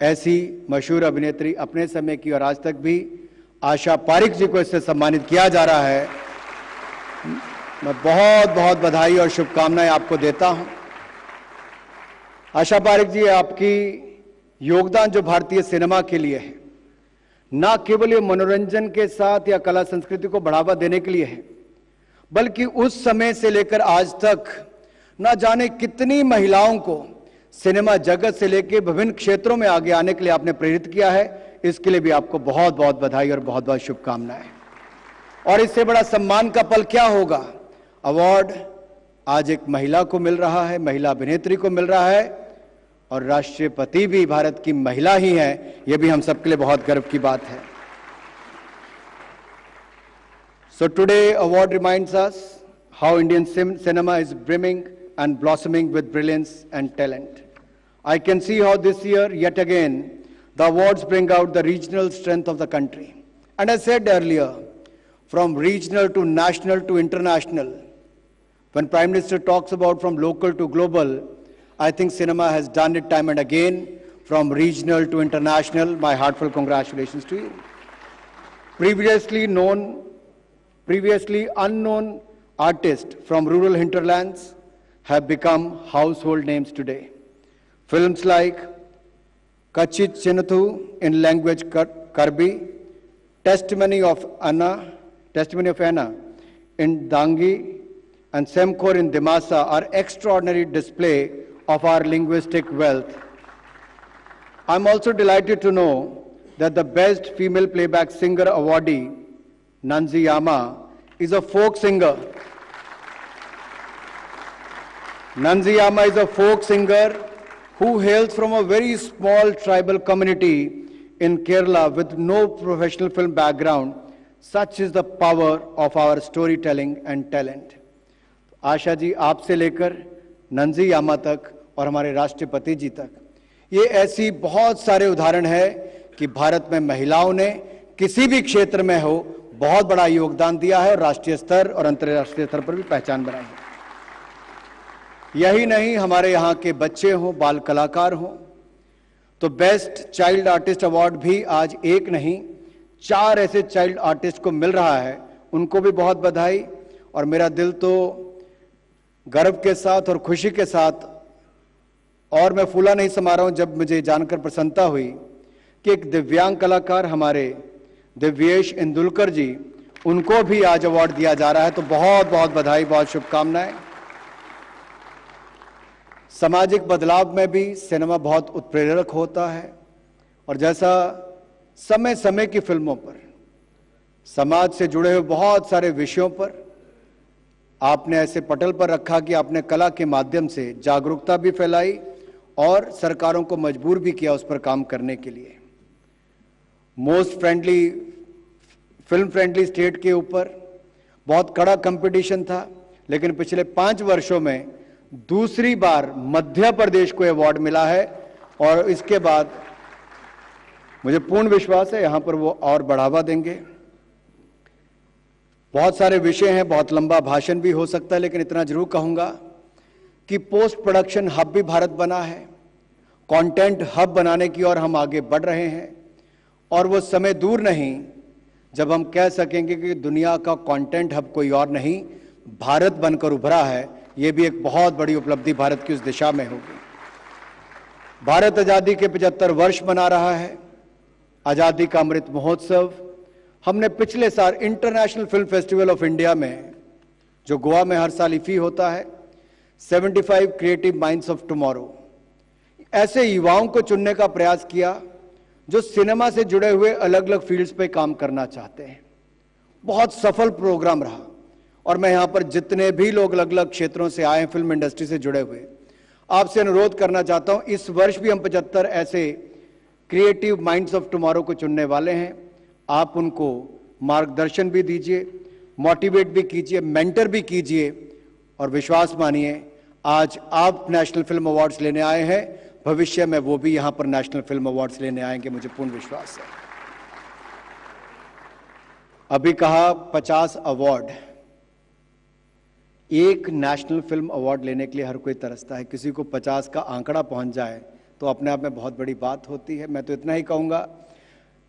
ऐसी मशहूर अभिनेत्री अपने समय की और आज तक भी आशा पारिक जी को इससे सम्मानित किया जा रहा है। मैं बहुत बहुत बधाई और शुभकामनाएं आपको देता हूं। आशा पारिक जी, आपकी योगदान जो भारतीय सिनेमा के लिए है, ना केवल ये मनोरंजन के साथ या कला संस्कृति को बढ़ावा देने के लिए है, बल्कि उस समय से लेकर आज तक ना जाने कितनी महिलाओं को सिनेमा जगत से लेकर विभिन्न क्षेत्रों में आगे आने के लिए आपने प्रेरित किया है। इसके लिए भी आपको बहुत बहुत बधाई और बहुत बहुत शुभकामनाएं। और इससे बड़ा सम्मान का पल क्या होगा? अवार्ड आज एक महिला को मिल रहा है, महिला अभिनेत्री को मिल रहा है, और राष्ट्रपति भी भारत की महिला ही है। यह भी हम सबके लिए बहुत गर्व की बात है। So today award reminds us how Indian cinema is brimming and blossoming with brilliance and talent. I can see how this year, yet again, the awards bring out the regional strength of the country. And as I said earlier, from regional to national to international, when Prime Minister talks about from local to global, I think cinema has done it time and again, from regional to international. My heartfelt congratulations to you. Previously unknown artists from rural hinterlands have become household names today. Films like Kachit Chinathu in language Karbi, Testimony of Anna in Dangi, and Semkor in Dimasa are extraordinary display of our linguistic wealth. I'm also delighted to know that the Best Female Playback Singer awardee, Nanzi Yama, is a folk singer. Nanzi Yama is a folk singer who hails from a very small tribal community in Kerala with no professional film background. Such is the power of our storytelling and talent. Asha ji, आपसे लेकर नंजी यामा तक और हमारे राष्ट्रपति जी तक, ये ऐसी बहुत सारे उदाहरण है कि भारत में महिलाओं ने किसी भी क्षेत्र में हो बहुत बड़ा योगदान दिया है और राष्ट्रीय स्तर और अंतर्राष्ट्रीय स्तर पर भी पहचान बनाई है। यही नहीं, हमारे यहाँ के बच्चे हों, बाल कलाकार हों, तो बेस्ट चाइल्ड आर्टिस्ट अवार्ड भी आज एक नहीं 4 ऐसे चाइल्ड आर्टिस्ट को मिल रहा है। उनको भी बहुत बधाई। और मेरा दिल तो गर्व के साथ और खुशी के साथ, और मैं फूला नहीं समा रहा हूं जब मुझे जानकर प्रसन्नता हुई कि एक दिव्यांग कलाकार हमारे दिव्येश इंदुलकर जी, उनको भी आज अवार्ड दिया जा रहा है। तो बहुत बहुत बधाई, बहुत शुभकामनाएं। सामाजिक बदलाव में भी सिनेमा बहुत उत्प्रेरक होता है और जैसा समय समय की फिल्मों पर, समाज से जुड़े हुए बहुत सारे विषयों पर आपने ऐसे पटल पर रखा कि आपने कला के माध्यम से जागरूकता भी फैलाई और सरकारों को मजबूर भी किया उस पर काम करने के लिए। Most friendly, film friendly state के ऊपर बहुत कड़ा कंपटीशन था, लेकिन पिछले 5 वर्षों में दूसरी बार मध्य प्रदेश को अवार्ड मिला है और इसके बाद मुझे पूर्ण विश्वास है यहां पर वो और बढ़ावा देंगे। बहुत सारे विषय हैं, बहुत लंबा भाषण भी हो सकता है, लेकिन इतना जरूर कहूंगा कि पोस्ट प्रोडक्शन हब भी भारत बना है। कंटेंट हब बनाने की ओर हम आगे बढ़ रहे हैं और वो समय दूर नहीं जब हम कह सकेंगे कि दुनिया का कंटेंट हब कोई और नहीं, भारत बनकर उभरा है। ये भी एक बहुत बड़ी उपलब्धि भारत की उस दिशा में होगी। भारत आज़ादी के 75 वर्ष मना रहा है। आज़ादी का अमृत महोत्सव हमने पिछले साल international film festival of India में, जो गोवा में हर साल इफी होता है, 75 क्रिएटिव माइंड्स ऑफ टुमारो, ऐसे युवाओं को चुनने का प्रयास किया जो सिनेमा से जुड़े हुए अलग अलग फील्ड्स पे काम करना चाहते हैं। बहुत सफल प्रोग्राम रहा और मैं यहाँ पर जितने भी लोग अलग अलग क्षेत्रों से आए हैं फिल्म इंडस्ट्री से जुड़े हुए, आपसे अनुरोध करना चाहता हूँ, इस वर्ष भी हम 75 ऐसे क्रिएटिव माइंड्स ऑफ टुमारो को चुनने वाले हैं। आप उनको मार्गदर्शन भी दीजिए, मोटिवेट भी कीजिए, मेंटर भी कीजिए और विश्वास मानिए, आज आप नेशनल फिल्म अवार्ड्स लेने आए हैं, भविष्य में वो भी यहां पर नेशनल फिल्म अवार्ड्स लेने आएंगे, मुझे पूर्ण विश्वास है। अभी कहा 50 अवार्ड, एक नेशनल फिल्म अवार्ड लेने के लिए हर कोई तरसता है। किसी को 50 का आंकड़ा पहुंच जाए तो अपने आप में बहुत बड़ी बात होती है। मैं तो इतना ही कहूंगा,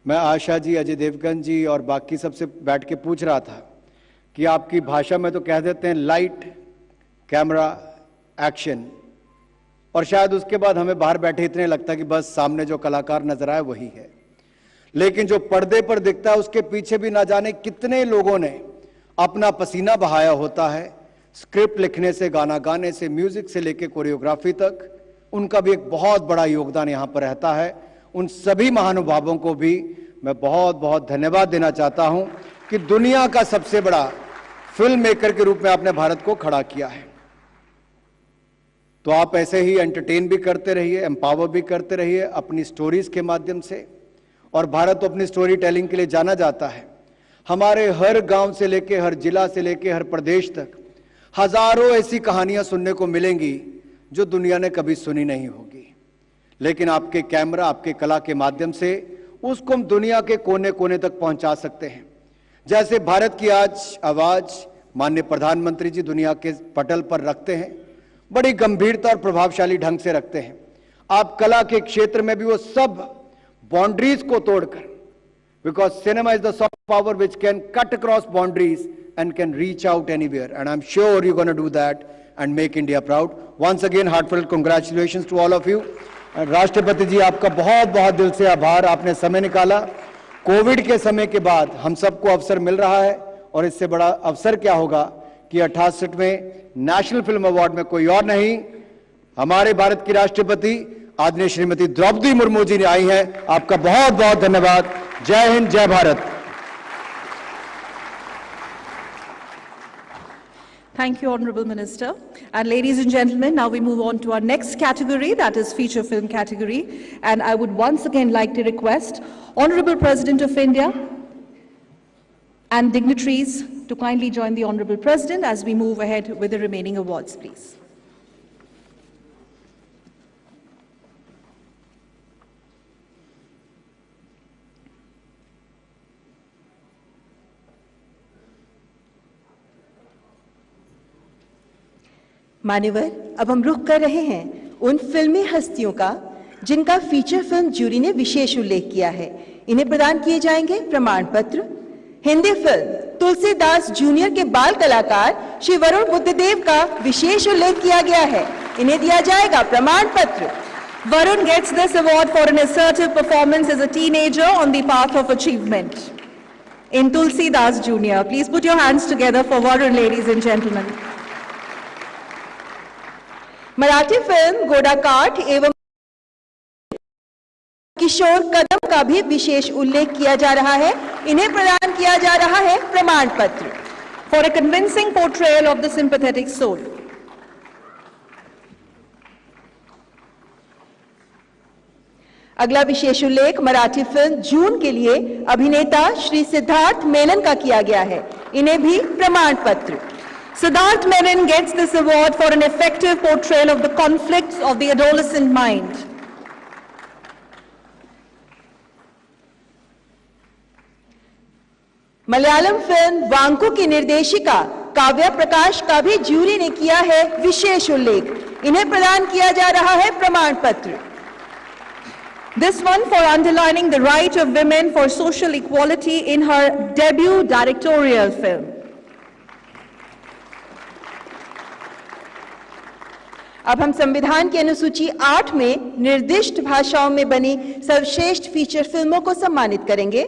मैं आशा जी, अजय देवगन जी और बाकी सबसे बैठ के पूछ रहा था कि आपकी भाषा में तो कह देते हैं लाइट कैमरा एक्शन, और शायद उसके बाद हमें बाहर बैठे इतने लगता है कि बस सामने जो कलाकार नजर आए वही है, लेकिन जो पर्दे पर दिखता है उसके पीछे भी ना जाने कितने लोगों ने अपना पसीना बहाया होता है। स्क्रिप्ट लिखने से, गाना गाने से, म्यूजिक से लेकर कोरियोग्राफी तक, उनका भी एक बहुत बड़ा योगदान यहां पर रहता है। उन सभी महानुभावों को भी मैं बहुत बहुत धन्यवाद देना चाहता हूं कि दुनिया का सबसे बड़ा फिल्म मेकर के रूप में आपने भारत को खड़ा किया है। तो आप ऐसे ही एंटरटेन भी करते रहिए, एम्पावर भी करते रहिए अपनी स्टोरीज के माध्यम से। और भारत तो अपनी स्टोरी टेलिंग के लिए जाना जाता है। हमारे हर गांव से लेके, हर जिला से लेके, हर प्रदेश तक हजारों ऐसी कहानियां सुनने को मिलेंगी जो दुनिया ने कभी सुनी नहीं होगी, लेकिन आपके कैमरा, आपके कला के माध्यम से उसको हम दुनिया के कोने कोने तक पहुंचा सकते हैं। जैसे भारत की आज आवाज माननीय प्रधानमंत्री जी दुनिया के पटल पर रखते हैं, बड़ी गंभीरता और प्रभावशाली ढंग से रखते हैं। आप कला के क्षेत्र में भी वो सब बाउंड्रीज को तोड़कर, because cinema is the soft power which can cut across boundaries and can reach out anywhere, and I'm sure you're going to do that and make India proud. Once again, heartfelt congratulations to all of you. राष्ट्रपति जी, आपका बहुत बहुत दिल से आभार, आपने समय निकाला। कोविड के समय के बाद हम सबको अवसर मिल रहा है और इससे बड़ा अवसर क्या होगा कि 68वें नेशनल फिल्म अवार्ड में कोई और नहीं, हमारे भारत की राष्ट्रपति आदरणीय श्रीमती द्रौपदी मुर्मू जी ने आई हैं। आपका बहुत बहुत धन्यवाद। जय हिंद, जय Bharat. Thank you, Honorable Minister. And ladies and gentlemen, now we move on to our next category, that is feature film category. And I would once again like to request Honorable President of India and dignitaries to kindly join the Honorable President as we move ahead with the remaining awards, please. मान्यवर, अब हम रुख कर रहे हैं उन फिल्मी हस्तियों का जिनका फीचर फिल्म जूरी ने विशेष उल्लेख किया है। इन्हें प्रदान किए जाएंगे प्रमाण पत्र। हिंदी फिल्म तुलसीदास जूनियर के बाल कलाकार श्री वरुण बुद्धदेव का विशेष उल्लेख किया गया है। इन्हें दिया जाएगा प्रमाण पत्र। Varun gets this award for an assertive performance as a teenager on the path of achievement in Tulsidas Junior. Please put your hands together for Varun, ladies and gentlemen. Marathi film Godakath एवं किशोर कदम का भी विशेष उल्लेख किया जा रहा है। इन्हें प्रदान किया जा रहा है प्रमाण पत्र for a convincing portrayal of the sympathetic soul. अगला विशेष उल्लेख मराठी फिल्म जून के लिए अभिनेता श्री सिद्धार्थ मेनन का किया गया है। इन्हें भी प्रमाण पत्र। Siddharth Menon gets this award for an effective portrayal of the conflicts of the adolescent mind. Malayalam film Vaanku की निर्देशिका काव्या प्रकाश का भी जूरी ने किया है विशेष उल्लेख। इन्हें प्रदान किया जा रहा है प्रमाण पत्र। This one for underlining the right of women for social equality in her debut directorial film. अब हम संविधान की अनुसूची 8 में निर्दिष्ट भाषाओं में बनी सर्वश्रेष्ठ फीचर फिल्मों को सम्मानित करेंगे।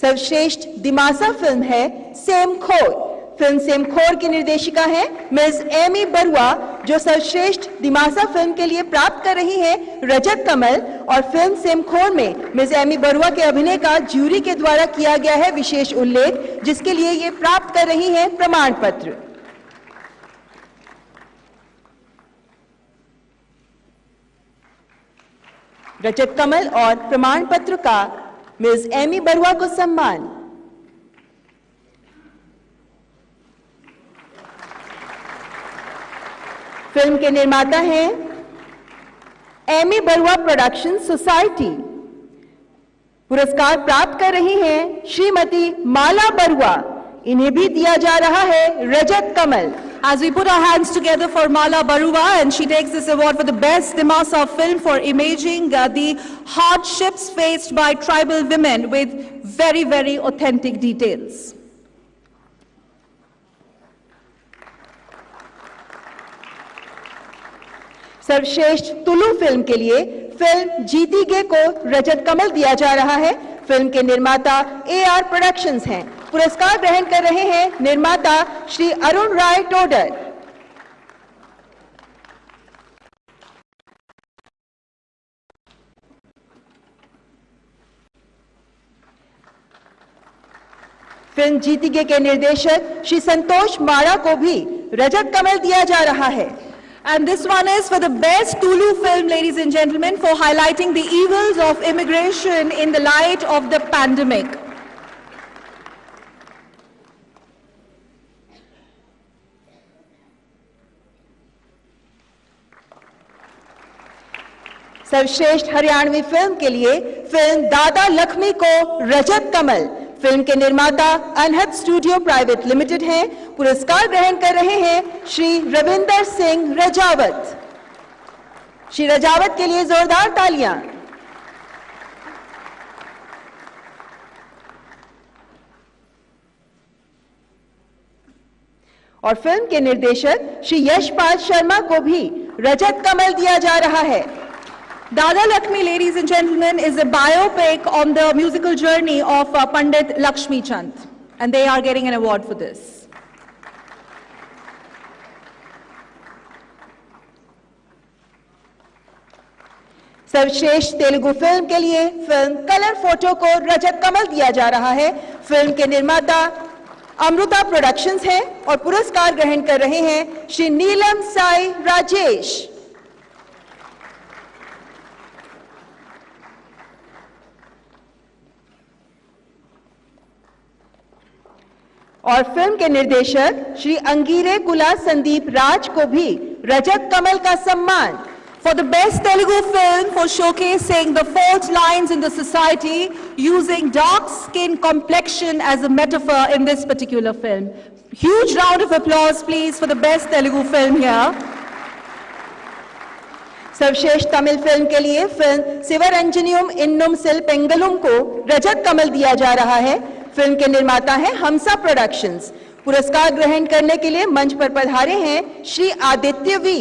सर्वश्रेष्ठ दिमासा फिल्म है सेमखोर। फिल्म सेमखोर की निर्देशिका है मिस एमी बरुआ, जो सर्वश्रेष्ठ दिमासा फिल्म के लिए प्राप्त कर रही हैं रजत कमल। और फिल्म सेमखोर में मिस एमी बरुआ के अभिनय का जूरी के द्वारा किया गया है विशेष उल्लेख, जिसके लिए ये प्राप्त कर रही हैं प्रमाण पत्र। रजत कमल और प्रमाण पत्र का मिस एमी बरुआ को सम्मान। फिल्म के निर्माता हैं एमी बरुआ प्रोडक्शन सोसाइटी। पुरस्कार प्राप्त कर रही हैं श्रीमती माला बरुआ। इन्हें भी दिया जा रहा है रजत कमल। As we put our hands together for Mala Barua, and she takes this award for the best Dimasa film for imaging the hardships faced by tribal women with very, very authentic details. सर्वश्रेष्ठ Tulu film के लिए film जीती गे को रजत कमल दिया जा रहा है। Film के निर्माता AR प्रोडक्शंस हैं। पुरस्कार ग्रहण कर रहे हैं निर्माता श्री अरुण राय टोडर। फिल्म जीती गे के निर्देशक श्री संतोष माड़ा को भी रजत कमल दिया जा रहा है। And this one is for the best Tulu film, ladies and gentlemen, for highlighting the evils of immigration in the light of the pandemic. सर्वश्रेष्ठ हरियाणवी फिल्म के लिए फिल्म दादा लक्ष्मी को रजत कमल। फिल्म के निर्माता अनहद स्टूडियो प्राइवेट लिमिटेड हैं। पुरस्कार ग्रहण कर रहे हैं श्री रविंदर सिंह रजावत। श्री रजावत के लिए जोरदार तालियां। और फिल्म के निर्देशक श्री यशपाल शर्मा को भी रजत कमल दिया जा रहा है। Dada Lakshmi, ladies and gentlemen, is a biopic on the musical journey of Pandit Lakshmi Chand, and they are getting an award for this. सर्वश्रेष्ठ तेलुगु फिल्म के लिए फिल्म कलर फोटो को रजत कमल दिया जा रहा है। फिल्म के निर्माता अमृता प्रोडक्शंस हैं और पुरस्कार ग्रहण कर रहे हैं श्री नीलम साई राजेश। और फिल्म के निर्देशक श्री अंगीरे कुला संदीप राज को भी रजत कमल का सम्मान for the best Telugu film for showcasing the fault lines in the society using dark skin complexion as a metaphor in this particular film. Huge round of applause please for the best Telugu film here. सर्वश्रेष्ठ Tamil film के लिए film शिवरंजनियम इन्नुम सिल पेंगलुम को रजत कमल दिया जा रहा है। Film के निर्माता हैं हमसा प्रोडक्शंस। पुरस्कार ग्रहण करने के लिए मंच पर पधारे हैं श्री आदित्य वी।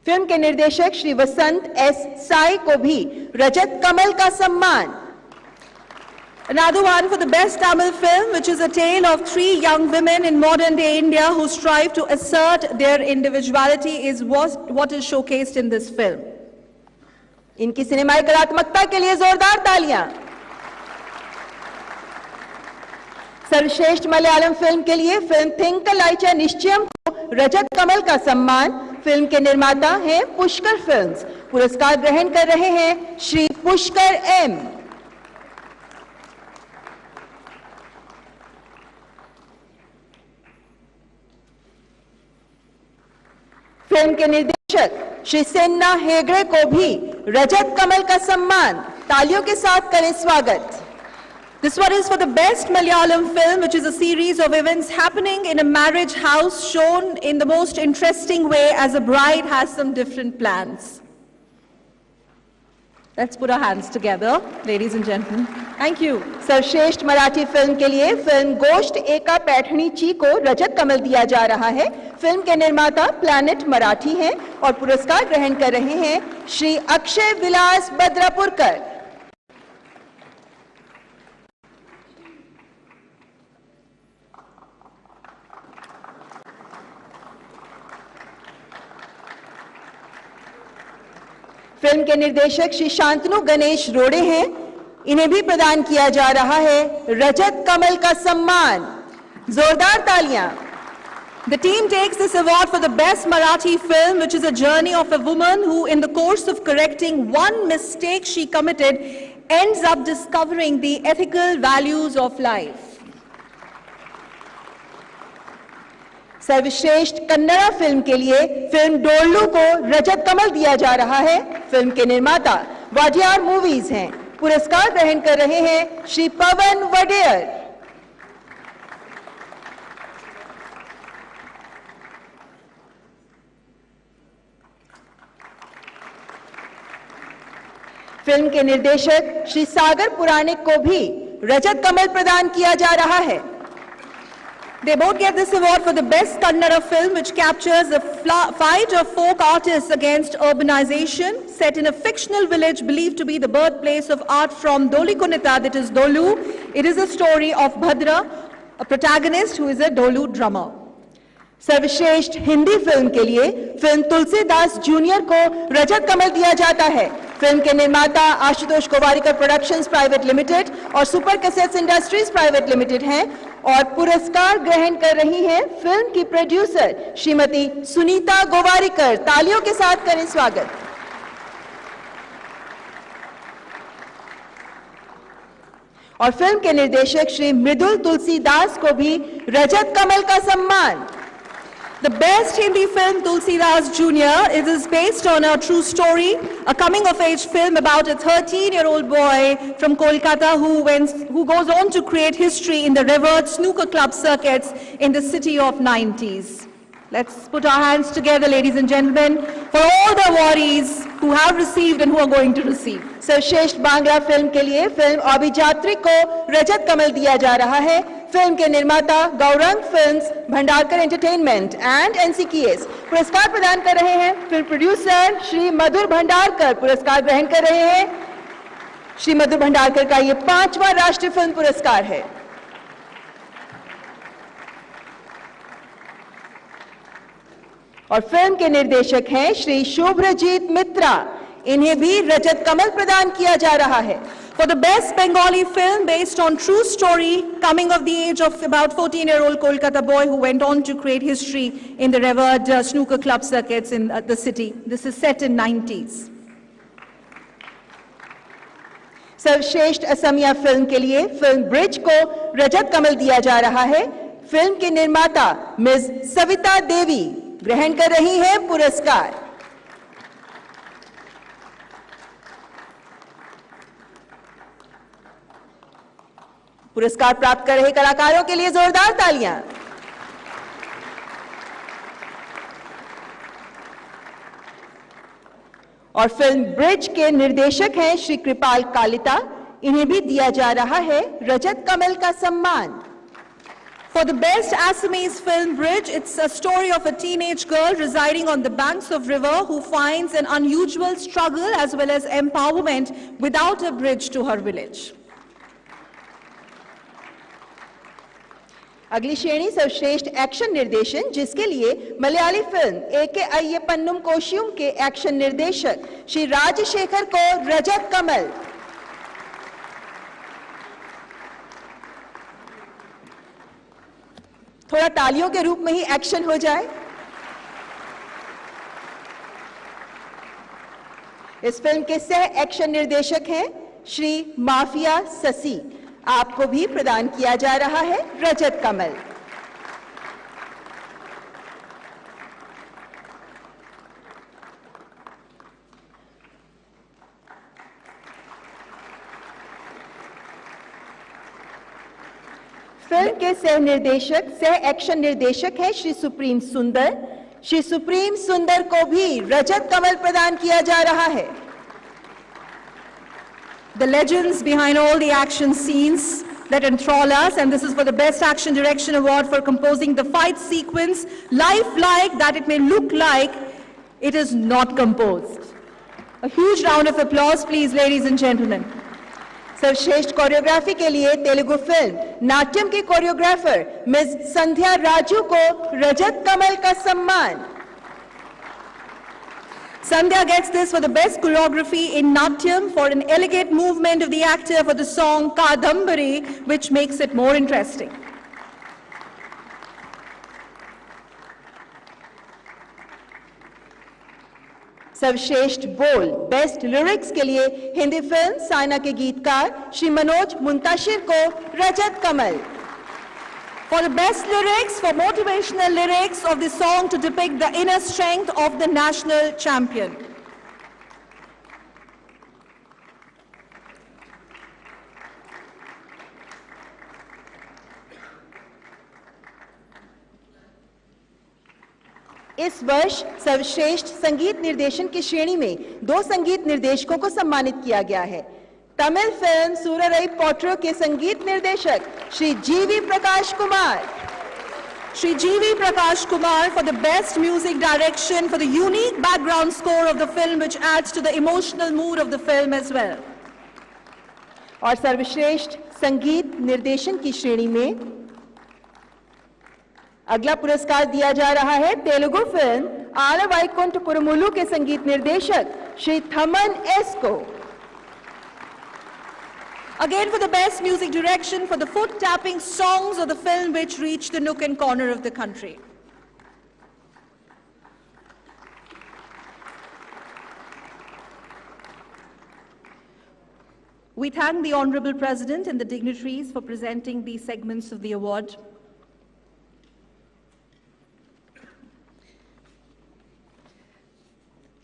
फिल्म के निर्देशक श्री वसंत एस साई को भी रजत कमल का सम्मान। Another one for the best Tamil film, which is a tale of 3 young women in modern day India who strive to assert their individuality, is what is showcased in this film. इनकी सिनेमाई कलात्मकता के लिए जोरदार तालियां। सर्वश्रेष्ठ Malayalam film के लिए film थिंकलाइचा निश्चयम को रजत कमल का सम्मान। फिल्म के निर्माता हैं पुष्कर फिल्म्स। पुरस्कार ग्रहण कर रहे हैं श्री पुष्कर एम। फिल्म के निर्देशक श्री सेन्ना हेगड़े को भी रजत कमल का सम्मान। तालियों के साथ करें स्वागत। This one is for the best Malayalam film, which is a series of events happening in a marriage house shown in the most interesting way as a bride has some different plans. Let's put our hands together, ladies and gentlemen. Thank you. सर्वश्रेष्ठ Marathi film के लिए film गोष्ट एका पैठणी ची को रजत कमल दिया जा रहा है। फिल्म के निर्माता प्लैनेट मराठी हैं और पुरस्कार ग्रहण कर रहे हैं श्री अक्षय विलास बद्रापुरकर। फिल्म के निर्देशक श्री शांतनु गणेश रोड़े हैं। इन्हें भी प्रदान किया जा रहा है रजत कमल का सम्मान। जोरदार तालियां। The team takes this award for the best Marathi film, which is a journey of a woman who, in the course of correcting one mistake she committed, ends up discovering the ethical values of life. सर्वश्रेष्ठ Kannada film के लिए film डोल्लू को रजत कमल दिया जा रहा है। Film के निर्माता वाडियार मूवीज हैं। पुरस्कार ग्रहण कर रहे हैं श्री पवन वडेयर। फिल्म के निर्देशक श्री सागर पुराणिक को भी रजत कमल प्रदान किया जा रहा है। They both get this award for the best Kannada film, which captures the fight of folk artists against urbanization, set in a fictional village believed to be the birthplace of art from Dolikonita, that is Dolu. It is a story of Bhadra, a protagonist who is a Dolu drummer. सर्वश्रेष्ठ Hindi film के लिए film Tulsidas junior को रजत कमल दिया जाता है। Film के निर्माता Ashutosh Gowariker productions private limited और super cassettes industries private limited हैं और पुरस्कार ग्रहण कर रही हैं फिल्म की प्रोड्यूसर श्रीमती सुनीता गोवारिकर। तालियों के साथ करें स्वागत। और फिल्म के निर्देशक श्री मृदुल तुलसीदास को भी रजत कमल का सम्मान। The best Hindi film, Tulsidas Jr., it is based on a true story, a coming-of-age film about a 13-year-old boy from Kolkata who goes on to create history in the revered snooker club circuits in the city of 90s. Let's put our hands together, ladies and gentlemen, for all the awardees who have received and who are going to receive. सर्वश्रेष्ठ Bangla film के लिए film अभिजात्री को रजत कमल दिया जा रहा है। Film के निर्माता Gaurang films, Bhandarkar entertainment and NCKS पुरस्कार प्रदान कर रहे हैं। फिल्म प्रोड्यूसर श्री मधुर भंडारकर पुरस्कार ग्रहण कर रहे हैं। श्री मधुर भंडारकर का ये 5वां राष्ट्रीय फिल्म पुरस्कार है। और फिल्म के निर्देशक हैं श्री शुभ्रजीत मित्रा, इन्हें भी रजत कमल प्रदान किया जा रहा है। For the best Bengali film based on true story, coming of the age of about 14-year-old Kolkata boy who went on to create history in the revered snooker club circuits in the city. This is set in 90s. सर्वश्रेष्ठ Asamiya film के लिए film bridge को रजत कमल दिया जा रहा है। Film की निर्माता मिस सविता देवी ग्रहण कर रही हैं पुरस्कार। पुरस्कार प्राप्त कर रहे कलाकारों के लिए जोरदार तालियां। और फिल्म ब्रिज के निर्देशक हैं श्री कृपाल कालिता, इन्हें भी दिया जा रहा है रजत कमल का सम्मान। For the best Assamese film Bridge, it's a story of a teenage girl residing on the banks of river who finds an unusual struggle as well as empowerment without a bridge to her village. अगली श्रेणी सर्वश्रेष्ठ action निर्देशन, जिसके लिए Malayali film एके अय्यप्पन्नुम कोशियुम के action निर्देशक श्री राजशेखर को रजत कमल। थोड़ा तालियों के रूप में ही एक्शन हो जाए। इस फिल्म के सह एक्शन निर्देशक हैं श्री माफिया ससी, आपको भी प्रदान किया जा रहा है रजत कमल। फिल्म के सह निर्देशक सह एक्शन निर्देशक हैं श्री सुप्रीम सुंदर। श्री सुप्रीम सुंदर को भी रजत कमल प्रदान किया जा रहा है। The legends behind all the action scenes that enthrall us, and this is for the Best Action Direction Award for composing the fight sequence lifelike that it may look like it is not composed. A huge round of applause, please, ladies and gentlemen. सर्वश्रेष्ठ choreography के लिए Telugu film Natyam के choreographer miss संध्या राजू को रजत कमल का सम्मान। Sandhya gets this for the best choreography in Natyam for an elegant movement of the actor for the song Kadambari, which makes it more interesting. सर्वश्रेष्ठ बोल best lyrics के लिए हिंदी फिल्म साइना के गीतकार श्री मनोज मुंताशिर को Rajat Kamal. For the best lyrics, for motivational lyrics of the song to depict the inner strength of the national champion. इस वर्ष सर्वश्रेष्ठ संगीत निर्देशन की श्रेणी में 2 संगीत निर्देशकों को सम्मानित किया गया है। तमिल फिल्म सूररई पोट्रो के संगीत निर्देशक श्री जीवी Prakash Kumar. Shri G.V. Prakash Kumar for the best music direction for the unique background score of the film, which adds to the emotional mood of the film as well. और सर्वश्रेष्ठ संगीत निर्देशन की श्रेणी में अगला पुरस्कार दिया जा रहा है तेलुगु फिल्म आला वैकुंठ पुरमुलु के संगीत निर्देशक श्री थमन एस को। Again, for the best music direction for the foot-tapping songs of the film which reached the nook and corner of the country. We thank the Honorable President and the dignitaries for presenting these segments of the award.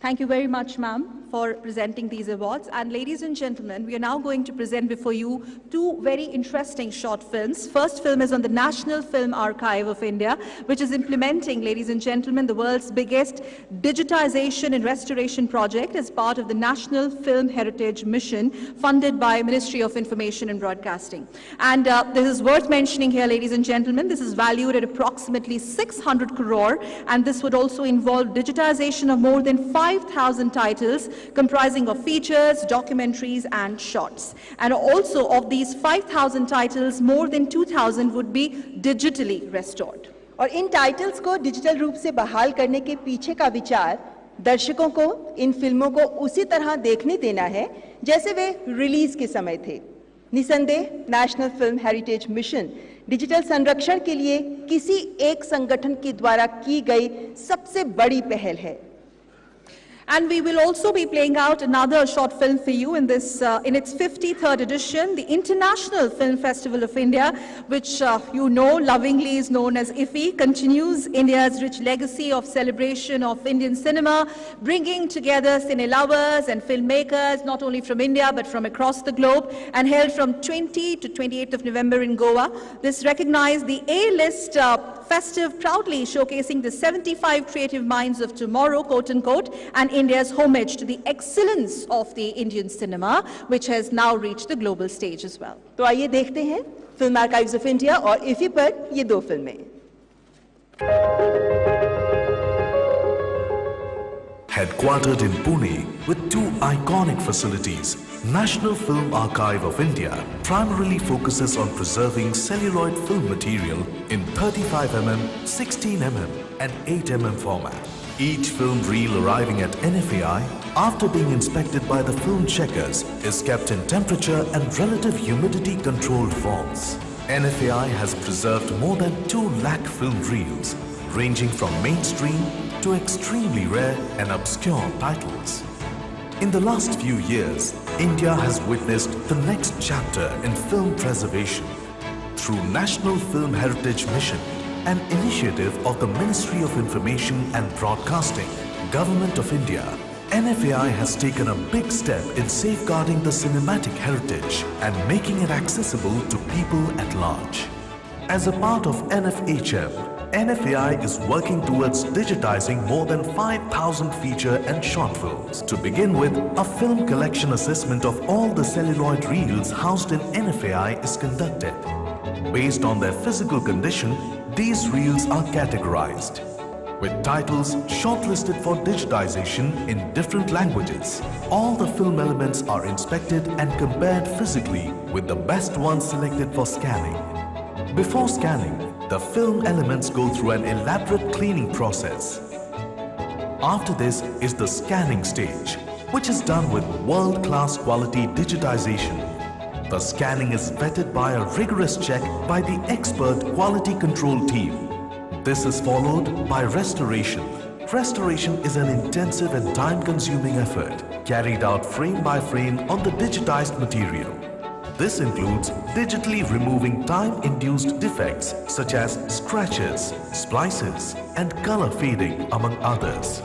Thank you very much, ma'am, for presenting these awards. And ladies and gentlemen, we are now going to present before you 2 very interesting short films. First film is on the National Film Archive of India, which is implementing, ladies and gentlemen, the world's biggest digitization and restoration project as part of the National Film Heritage Mission, funded by Ministry of Information and Broadcasting. And this is worth mentioning here, ladies and gentlemen, this is valued at approximately 600 crore, and this would also involve digitization of more than 5,000 titles comprising of features, documentaries and shorts. And also of these 5,000 titles, more than 2,000 would be digitally restored. और इन titles को digital रूप से बहाल करने के पीछे का विचार दर्शकों को इन फिल्मों को उसी तरह देखने देना है जैसे वे रिलीज के समय थे। निसंदेह national film heritage mission digital संरक्षण के लिए किसी एक संगठन के द्वारा की गई सबसे बड़ी पहल है। And we will also be playing out another short film for you in this, in its 53rd edition, the International Film Festival of India, which you know lovingly is known as IFFI, continues India's rich legacy of celebration of Indian cinema, bringing together cine lovers and filmmakers, not only from India but from across the globe, and held from 20 to 28th of November in Goa. This recognized the A-list festive, proudly showcasing the 75 creative minds of tomorrow, quote unquote, and India's homage to the excellence of the Indian cinema, which has now reached the global stage as well. तो आइए देखते हैं film archives of India और IFFI पर ये दो फिल्में। Headquartered in Pune with two iconic facilities, National Film Archive of India primarily focuses on preserving celluloid film material in 35mm, 16mm and 8mm format. Each film reel arriving at NFAI after being inspected by the film checkers is kept in temperature and relative humidity controlled vaults. NFAI has preserved more than 2 lakh film reels ranging from mainstream to extremely rare and obscure titles. In the last few years, India has witnessed the next chapter in film preservation. Through National Film Heritage Mission, an initiative of the Ministry of Information and Broadcasting, Government of India, NFAI has taken a big step in safeguarding the cinematic heritage and making it accessible to people at large. As a part of NFHM, NFAI is working towards digitizing more than 5,000 feature and short films. To begin with, a film collection assessment of all the celluloid reels housed in NFAI is conducted. Based on their physical condition, these reels are categorized, with titles shortlisted for digitization in different languages. All the film elements are inspected and compared physically with the best ones selected for scanning. Before scanning, the film elements go through an elaborate cleaning process. After this is the scanning stage, which is done with world-class quality digitization. The scanning is vetted by a rigorous check by the expert quality control team. This is followed by restoration. Restoration is an intensive and time-consuming effort carried out frame by frame on the digitized material. This includes digitally removing time-induced defects such as scratches, splices, and color fading, among others.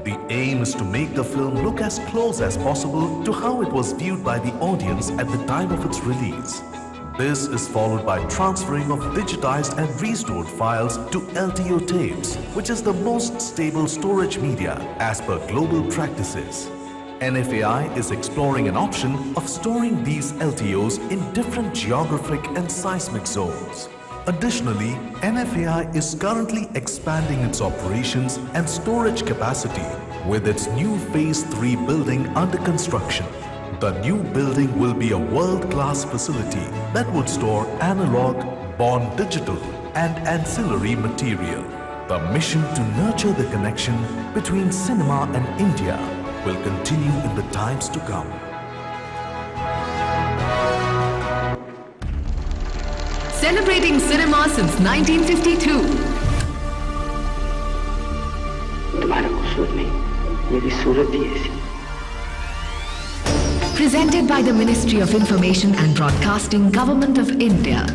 The aim is to make the film look as close as possible to how it was viewed by the audience at the time of its release. This is followed by transferring of digitized and restored files to LTO tapes, which is the most stable storage media as per global practices. NFAI is exploring an option of storing these LTOs in different geographic and seismic zones. Additionally, NFAI is currently expanding its operations and storage capacity with its new Phase 3 building under construction. The new building will be a world-class facility that would store analog, born digital, and ancillary material. The mission to nurture the connection between cinema and India will continue in the times to come. Celebrating cinema since 1952. तुम्हारा कसूर नहीं, मेरी सूरत ही ऐसी। Presented by the Ministry of Information and Broadcasting, Government of India.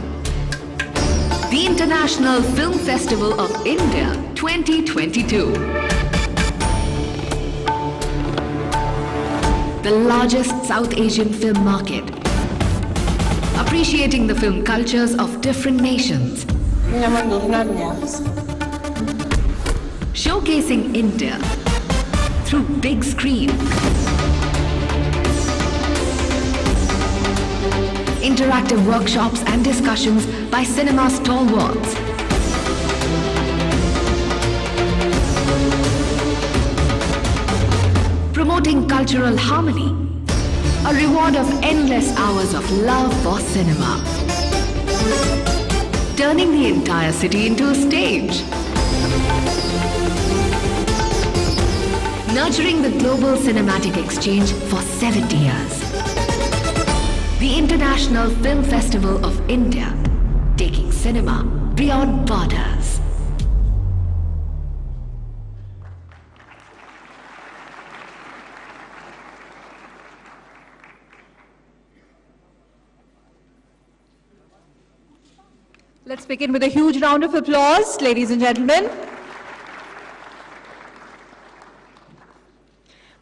The International Film Festival of India 2022. The largest South Asian film market, appreciating the film cultures of different nations, showcasing India through big screen, interactive workshops and discussions by cinema stalwarts, promoting cultural harmony, a reward of endless hours of love for cinema. turning the entire city into a stage. Nurturing the global cinematic exchange for 70 years. The International Film Festival of India, taking cinema beyond borders. Let's begin with a huge round of applause, ladies and gentlemen.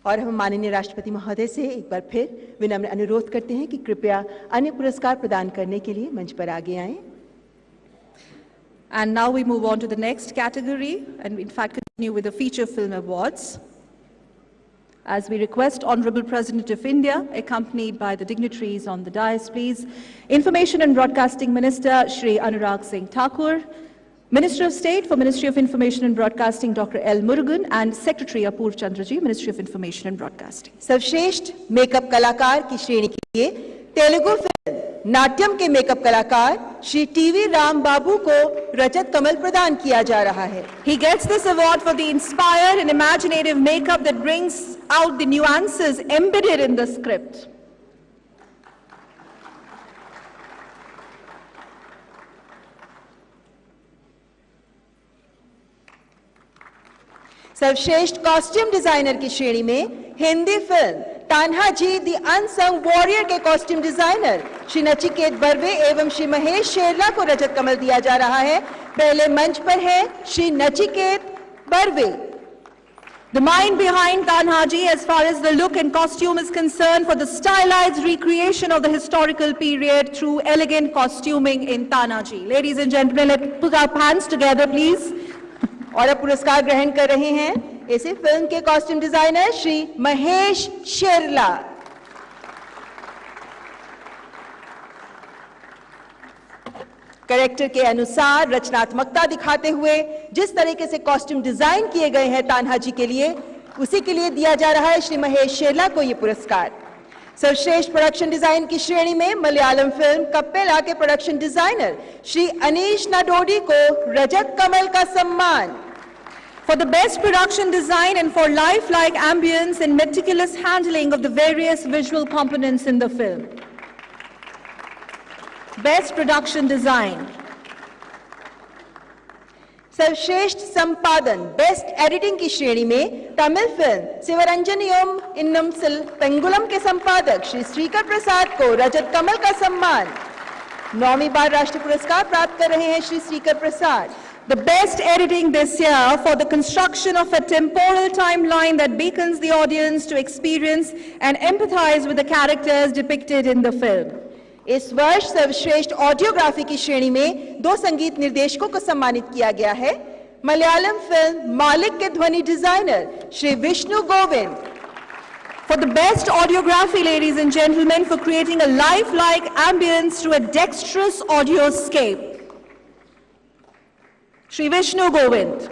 और हम माननीय राष्ट्रपति महोदय से एक बार फिर विनम्र अनुरोध करते हैं कि कृपया अन्य पुरस्कार प्रदान करने के लिए मंच पर आगे आएं। And now we move on to the next category, and in fact continue with the Feature Film Awards. As we request Honorable President of India, accompanied by the dignitaries on the dais, please, Information and Broadcasting Minister Shri Anurag Singh Thakur, Minister of State for Ministry of Information and Broadcasting Dr. L. Murugan, and Secretary Apoorv Chandraji, Ministry of Information and Broadcasting. सर्वश्रेष्ठ makeup कलाकार की श्रेणी के लिए Telugu film Natyam के makeup कलाकार Shri TV Ram बाबू को रजत कमल प्रदान किया जा रहा है। He gets this award for the inspired and imaginative makeup that brings out the nuances embedded in the script. सर्वश्रेष्ठ कॉस्ट्यूम डिजाइनर की श्रेणी में Hindi film Tanhaji the unsung warrior के कॉस्ट्यूम डिजाइनर श्री नचिकेत बर्वे एवं श्री महेश शेरला को रजत कमल दिया जा रहा है। पहले मंच पर है Shri Nachiket Barve. The mind behind Tanhaji, as far as the look and costume is concerned, for the stylized recreation of the historical period through elegant costuming in Tanhaji. Ladies and gentlemen, let's put our hands together, please. और अब पुरस्कार ग्रहण कर रहे हैं इसी film के costume designer Shri Mahesh Sherla. Character के अनुसार रचनात्मकता दिखाते हुए जिस तरीके से कॉस्ट्यूम डिजाइन किए गए हैं तान्हाजी के लिए, उसी के लिए दिया जा रहा है श्री महेश शेरला को ये पुरस्कार। सर्वश्रेष्ठ प्रोडक्शन डिजाइन की श्रेणी में मलयालम फिल्म कप्पेला के प्रोडक्शन डिजाइनर श्री अनीश नाडोडी को रजत कमल का सम्मान। For the best production design and for lifelike ambience and meticulous handling of the various visual components in the film. Best production design. सर्वश्रेष्ठ संपादन बेस्ट एडिटिंग की श्रेणी में तमिल फिल्म शिवरंजनियम इन्नमसिल पेंगुलम के संपादक श्री श्रीकर प्रसाद को रजत कमल का सम्मान। 9वीं बार राष्ट्रीय पुरस्कार प्राप्त कर रहे हैं श्री श्रीकर प्रसाद। The best editing this year for the construction of a temporal timeline that beckons the audience to experience and empathize with the characters depicted in the film. इस वर्ष सर्वश्रेष्ठ ऑडियोग्राफी की श्रेणी में 2 संगीत निर्देशकों को सम्मानित किया गया है। मलयालम फिल्म मालिक के ध्वनि designer Shri Vishnu Govind. For the best audiography, ladies and gentlemen, for creating a lifelike ambience through a dexterous audioscape, Shri Vishnu Govind.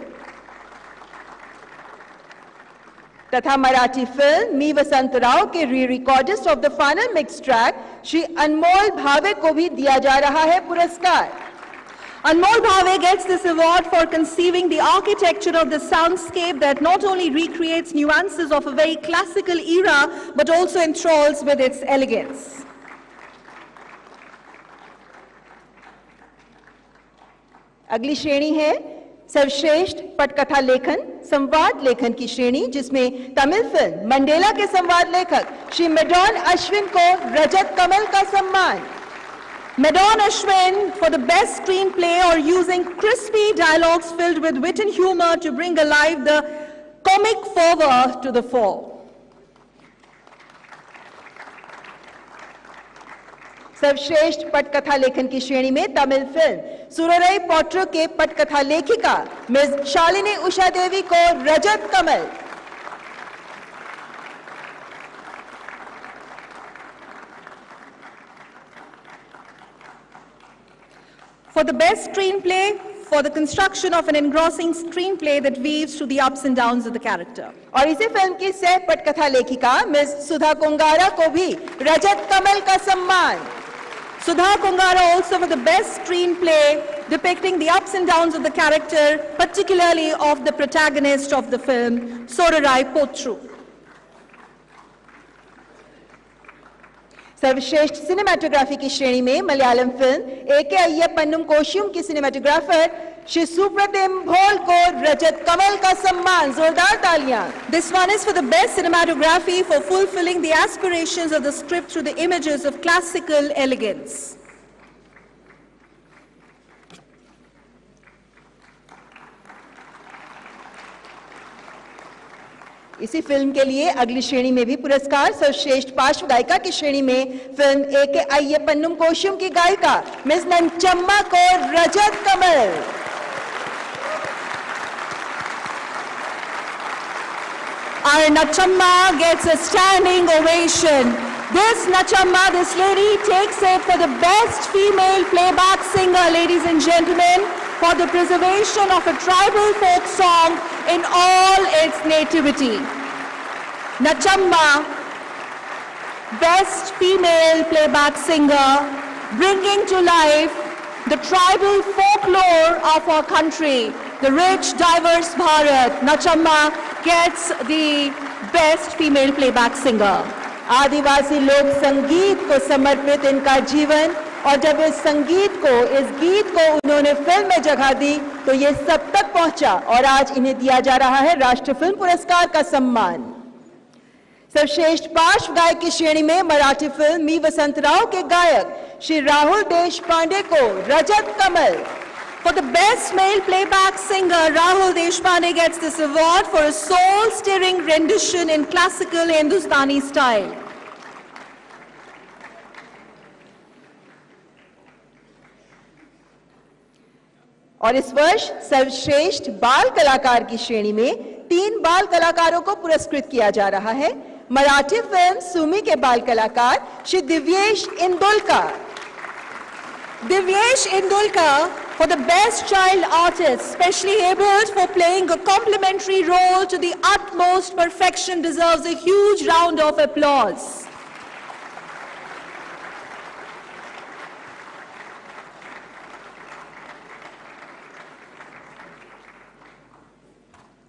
तथा मराठी फिल्म मी वसंत राव के re-recordist of the final mix track Shri Anmol Bhave को भी दिया जा रहा है पुरस्कार। Anmol Bhave gets this award for conceiving the architecture of the soundscape that not only recreates nuances of a very classical era, but also enthralls with its elegance. अगली श्रेणी है सर्वश्रेष्ठ पटकथा लेखन संवाद लेखन की श्रेणी, जिसमें तमिल फिल्म मंडेला के संवाद लेखक श्री मेडॉन अश्विन को रजत कमल का सम्मान। Medon Ashwin for the best screenplay or using crispy dialogues filled with wit and humor to bring alive the comic fervor to the fore. सर्वश्रेष्ठ पटकथा लेखन की श्रेणी में तमिल फिल्म सुररई पोट्रो के पटकथा लेखिका मिस शालिनी उषा देवी को Rajat Kamal. For the best screenplay, for the construction of an engrossing screenplay that weaves through the ups and downs of the character. और इसी फिल्म की सह पटकथा लेखिका मिस सुधा कुंगारा को भी रजत कमल का सम्मान। Sudha Kungara also for the best screenplay depicting the ups and downs of the character, particularly of the protagonist of the film, Sorarai Potru. सर्वश्रेष्ठ सिनेमेटोग्राफी की श्रेणी में मलयालम फिल्म एके अय्यप्पनुम कोशियुम की सिनेमेटोग्राफर श्री सुप्रतिम भोल को रजत कमल का सम्मान। जोरदार तालियां। This one is for the best cinematography for fulfilling the aspirations of the script through the images of classical elegance. इसी फिल्म के लिए अगली श्रेणी में भी पुरस्कार सर्वश्रेष्ठ पार्श्व गायिका की श्रेणी में फिल्म एके अय्यप्पनुम कोशियुम की गायिका मिस नंचम्मा को रजत कमल। Our Nachamma gets a standing ovation. This Nachamma, this lady takes it for the best female playback singer, ladies and gentlemen, for the preservation of a tribal folk song in all its nativity. Nachamma, best female playback singer, bringing to life the tribal folklore of our country, the rich, diverse Bharat. Nachamma gets the best female playback singer. आदिवासी लोक संगीत को समर्पित इनका जीवन, और जब इस संगीत को, इस गीत को उन्होंने फिल्म में जगह दी तो ये सब तक पहुंचा और आज इन्हें दिया जा रहा है राष्ट्रीय फिल्म पुरस्कार का सम्मान। सर्वश्रेष्ठ पार्श्व गायक की श्रेणी में मराठी फिल्म मी वसंतराव के गायक श्री राहुल देशपांडे को Rajat Kamal. For the best male playback singer, Rahul Deshpande gets this award for a soul-stirring rendition in classical Hindustani style. और इस वर्ष सर्वश्रेष्ठ बाल कलाकार की श्रेणी में 3 बाल कलाकारों को पुरस्कृत किया जा रहा है। मराठी फिल्म सुमी के बाल कलाकार Shri Divyesh Indulkar. Divyesh Indulkar for the best child artist, specially abled for playing a complementary role to the utmost perfection, deserves a huge round of applause.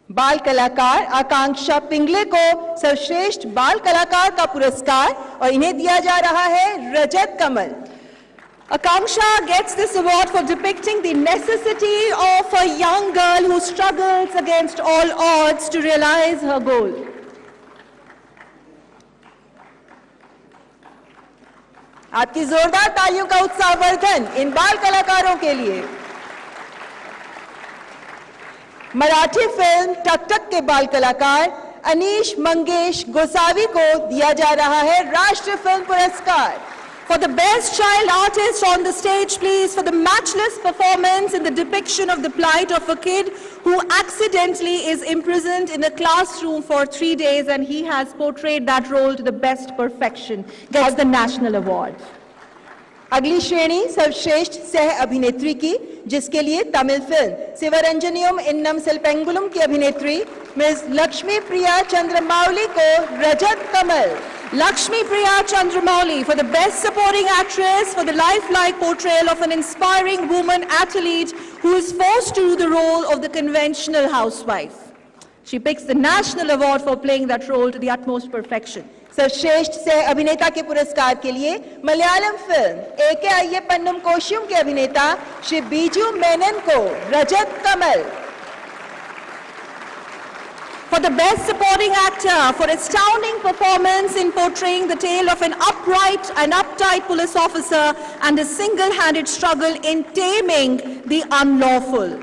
बाल कलाकार आकांक्षा पिंगले को सर्वश्रेष्ठ बाल कलाकार का पुरस्कार और इन्हें दिया जा रहा है रजत कमल। Akanksha gets this award for depicting the necessity of a young girl who struggles against all odds to realize her goal. आपकी जोरदार तालियों का उत्साहवर्धन इन बाल कलाकारों के लिए। मराठी फिल्म टक टक के बाल कलाकार अनीश मंगेश गोसावी को दिया जा रहा है राष्ट्रीय फिल्म पुरस्कार। For the best child artist on the stage, please, for the matchless performance in the depiction of the plight of a kid who accidentally is imprisoned in a classroom for 3 days, and he has portrayed that role to the best perfection, gets the national award. अगली श्रेणी सर्वश्रेष्ठ सह अभिनेत्री की, जिसके लिए Tamil film शिवरंजनियम इन्नम सेल्पेंगुलम की अभिनेत्री मिस लक्ष्मी प्रिया चंद्रमौली को रजत कमल। Lakshmi Priya Chandramouli for the best supporting actress for the lifelike portrayal of an inspiring woman athlete who is forced to do the role of the conventional housewife. She picks the national award for playing that role to the utmost perfection. सर्वश्रेष्ठ सह अभिनेता के पुरस्कार के लिए Malayalam film एके अय्यप्पनुम कोशियुम के अभिनेता श्री बीजू मेनन को Rajat Kamal. For the best supporting actor for astounding performance in portraying the tale of an upright and uptight police officer and his single-handed struggle in taming the unlawful.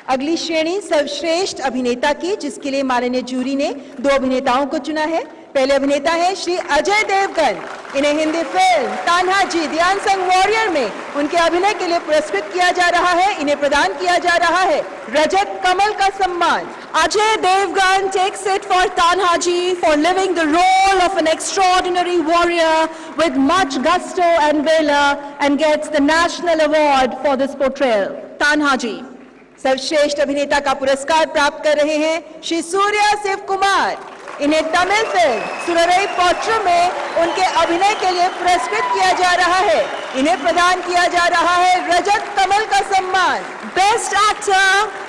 अगली श्रेणी सर्वश्रेष्ठ अभिनेता की, जिसके लिए माननीय जूरी ने 2 अभिनेताओं को चुना है। पहले अभिनेता है श्री अजय देवगन। इन्हें Hindi film Tanhaji the unsung warrior में उनके अभिनय के लिए पुरस्कृत किया जा रहा है। इन्हें प्रदान किया जा रहा है रजत कमल का सम्मान। Ajay Devgan takes it for Tanhaji for living the role of an extraordinary warrior with much gusto and valor and gets the national award for this portrayal. Tanhaji. सर्वश्रेष्ठ अभिनेता का पुरस्कार प्राप्त कर रहे हैं श्री सूर्या शिव कुमार। इन्हें तमिल फिल्म सुररई पोट्रू में उनके अभिनय के लिए पुरस्कृत किया जा रहा है। इन्हें प्रदान किया जा रहा है रजत कमल का सम्मान। Best Actor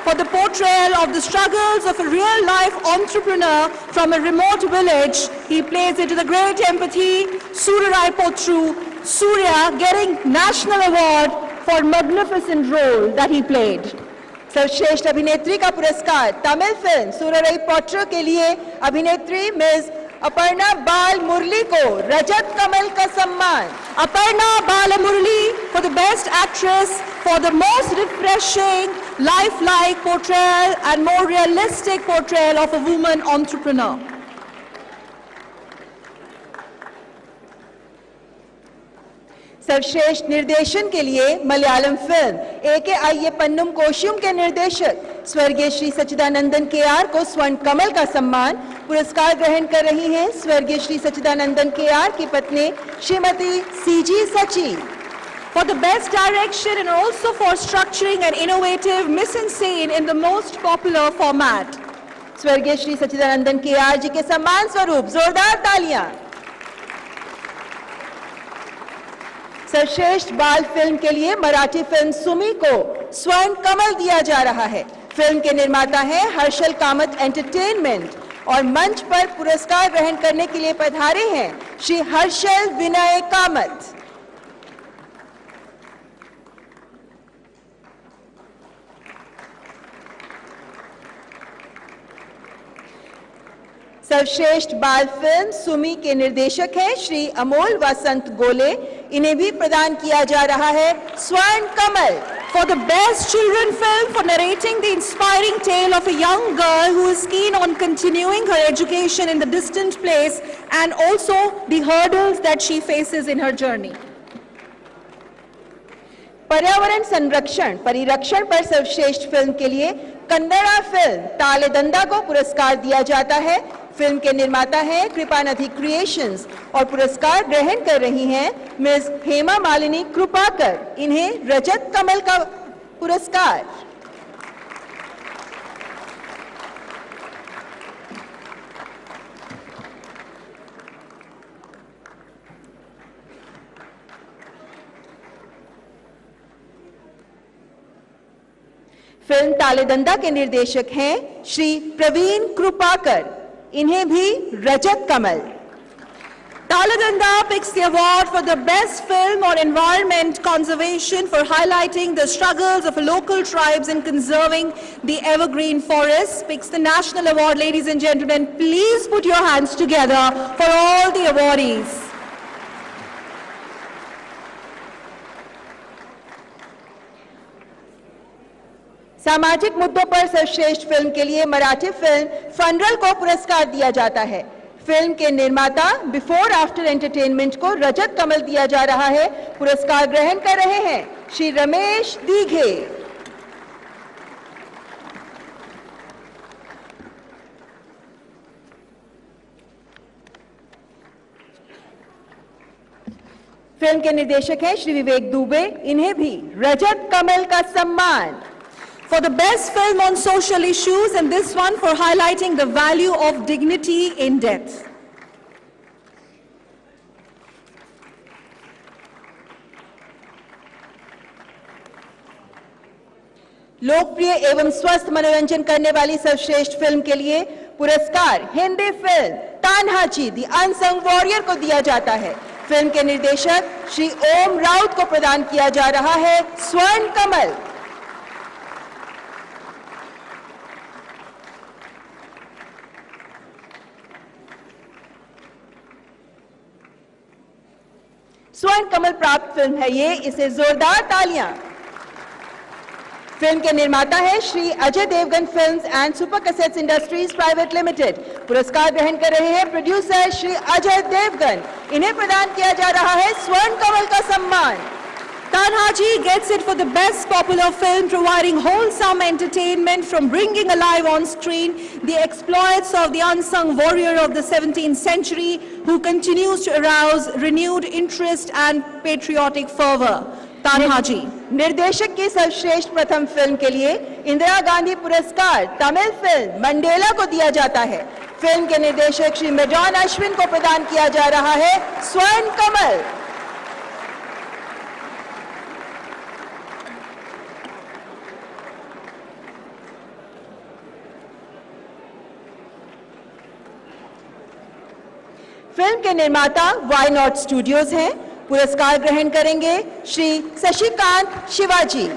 for the portrayal of the struggles of a real-life entrepreneur from a remote village. He plays it with a great empathy. Surarai Potru, Surya, getting National Award for magnificent role that he played. सर्वश्रेष्ठ अभिनेत्री का पुरस्कार Tamil film सूरराई Pottru के लिए अभिनेत्री miss Aparna बाल मुरली को रजत कमल का सम्मान। Aparna Balamurali for the Best Actress for the most refreshing, lifelike portrayal and more realistic portrayal of a woman entrepreneur. सर्वश्रेष्ठ निर्देशन के लिए मलयालम फिल्म एके आइये पन्नुम कोशियुम के निर्देशक स्वर्गीय श्री सच्चिदानंदन केआर को स्वर्ण कमल का सम्मान। पुरस्कार ग्रहण कर रही हैं स्वर्गीय श्री सच्चिदानंदन केआर की पत्नी Shrimati CG Sachi. For the best direction and also for structuring an innovative mise en scene in the most popular format. स्वर्गीय श्री सच्चिदानंदन केआर जी के सम्मान स्वरूप जोरदार तालियां। सर्वश्रेष्ठ बाल फिल्म के लिए मराठी फिल्म सुमी को स्वर्ण कमल दिया जा रहा है। फिल्म के निर्माता हैं हर्षल कामत एंटरटेनमेंट और मंच पर पुरस्कार ग्रहण करने के लिए पधारे हैं श्री हर्षल विनय कामत। सर्वश्रेष्ठ बाल फिल्म सुमी के निर्देशक हैं श्री अमोल वसंत गोले। इन्हें भी प्रदान किया जा रहा है स्वर्ण कमल। For the best children film for narrating the inspiring tale of a young girl who is keen on continuing her education in the distant place and also the hurdles that she faces in her journey. पर्यावरण संरक्षण परिरक्षण पर सर्वश्रेष्ठ film के लिए Kannada film तालेदंडा को पुरस्कार दिया जाता है। फिल्म के निर्माता हैं कृपानिधि क्रिएशंस और पुरस्कार ग्रहण कर रही हैं मिस हेमा मालिनी कृपाकर। इन्हें रजत कमल का पुरस्कार। फिल्म तालेदंडा के निर्देशक हैं श्री प्रवीण कृपाकर। इन्हें भी रजत कमल। Taladanda picks the award for the best film on environment conservation for highlighting the struggles of local tribes in conserving the evergreen forests. Picks the national award. Ladies and gentlemen, please put your hands together for all the awardees. सामाजिक मुद्दों पर सर्वश्रेष्ठ film के लिए Marathi film funeral को पुरस्कार दिया जाता है। फिल्म के निर्माता बिफोर आफ्टर एंटरटेनमेंट को रजत कमल दिया जा रहा है। पुरस्कार ग्रहण कर रहे हैं श्री रमेश दीघे। फिल्म के निर्देशक हैं श्री विवेक दुबे। इन्हें भी रजत कमल का सम्मान। For the best film on social issues and this one for highlighting the value of dignity in death. लोकप्रिय एवं स्वस्थ मनोरंजन करने वाली सर्वश्रेष्ठ फिल्म के लिए पुरस्कार Hindi film Tanhaji the unsung warrior को दिया जाता है। फिल्म के निर्देशक श्री ओम राउत को प्रदान किया जा रहा है स्वर्ण कमल। स्वर्ण कमल प्राप्त फिल्म है ये, इसे जोरदार तालियां। फिल्म के निर्माता है Shri Ajay Devgn films and super cassettes industries private limited. पुरस्कार ग्रहण कर रहे हैं प्रोड्यूसर श्री अजय देवगन। इन्हें प्रदान किया जा रहा है स्वर्ण कमल का सम्मान। Tanhaji gets it for the best popular film, providing wholesome entertainment from bringing alive on screen the exploits of the unsung warrior of the 17th century who continues to arouse renewed interest and patriotic fervor. Tanhaji. निर्देशक की सर्वश्रेष्ठ प्रथम film के लिए इंदिरा गांधी पुरस्कार Tamil film Mandela को दिया जाता है। फिल्म के निर्देशक श्री मेजॉन अश्विन को प्रदान किया जा रहा है स्वर्ण कमल। फिल्म के निर्माता वाई नॉट स्टूडियोज हैं। पुरस्कार ग्रहण करेंगे Shri Shashikant Shivaji.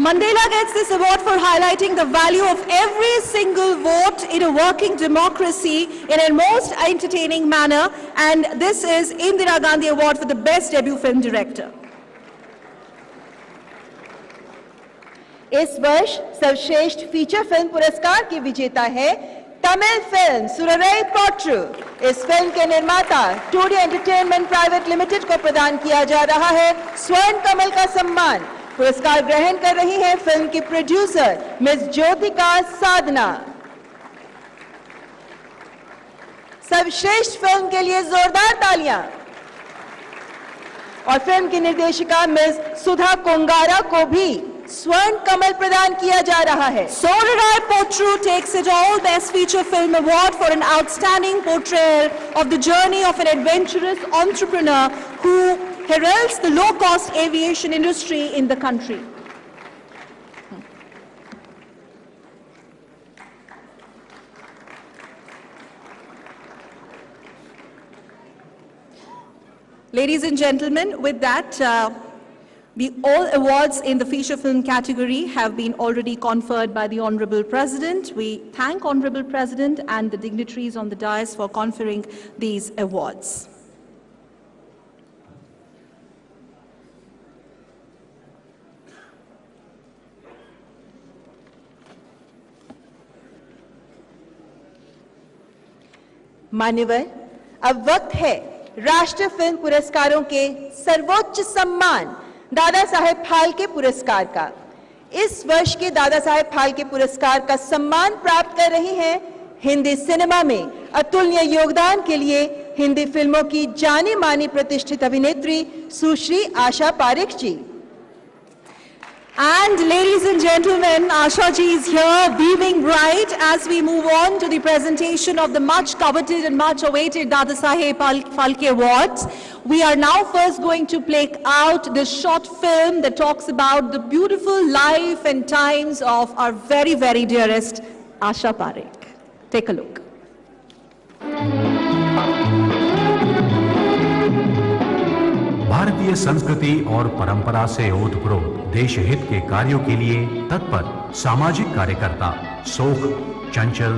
Mandela gets this award for highlighting the value of every single vote in a working democracy in a most entertaining manner, and this is Indira Gandhi Award for the best debut film director. इस वर्ष सर्वश्रेष्ठ feature film पुरस्कार की विजेता है Tamil film सुररई Pottru. इस film के निर्माता टूडी एंटरटेनमेंट प्राइवेट लिमिटेड को प्रदान किया जा रहा है स्वर्ण कमल का सम्मान। पुरस्कार ग्रहण कर रही हैं फिल्म की प्रोड्यूसर मिस ज्योतिका साधना। सर्वश्रेष्ठ फिल्म के लिए जोरदार तालियां। और फिल्म की निर्देशिका मिस सुधा कोंगारा को भी स्वर्ण कमल प्रदान किया जा रहा है। Sorarai Potru takes it all Best Feature Film Award for an outstanding portrayal of the journey of an adventurous entrepreneur who heralds the low-cost aviation industry in the country. Ladies and gentlemen, with that, all awards in the feature film category have been already conferred by the Honorable President. We thank Honorable President and the dignitaries on the dais for conferring these awards. मान्यवर, अब वक्त है राष्ट्रीय film पुरस्कारों के सर्वोच्च सम्मान दादा साहेब फाल्के पुरस्कार का। इस वर्ष के दादा साहेब फाल्के पुरस्कार का सम्मान प्राप्त कर रही हैं हिंदी सिनेमा में अतुलनीय योगदान के लिए हिंदी फिल्मों की जानी मानी प्रतिष्ठित अभिनेत्री सुश्री आशा पारेख जी। And ladies and gentlemen, Asha ji is here beaming bright as we move on to the presentation of the much coveted and much awaited Dada Saheb Phalke Awards. We are now first going to play out the short film that talks about the beautiful life and times of our very, very dearest Asha Parekh. Take a look. भारतीय संस्कृति और परंपरा से ओतप्रोत देश हित के कार्यों के लिए तत्पर सामाजिक कार्यकर्ता, सोख, चंचल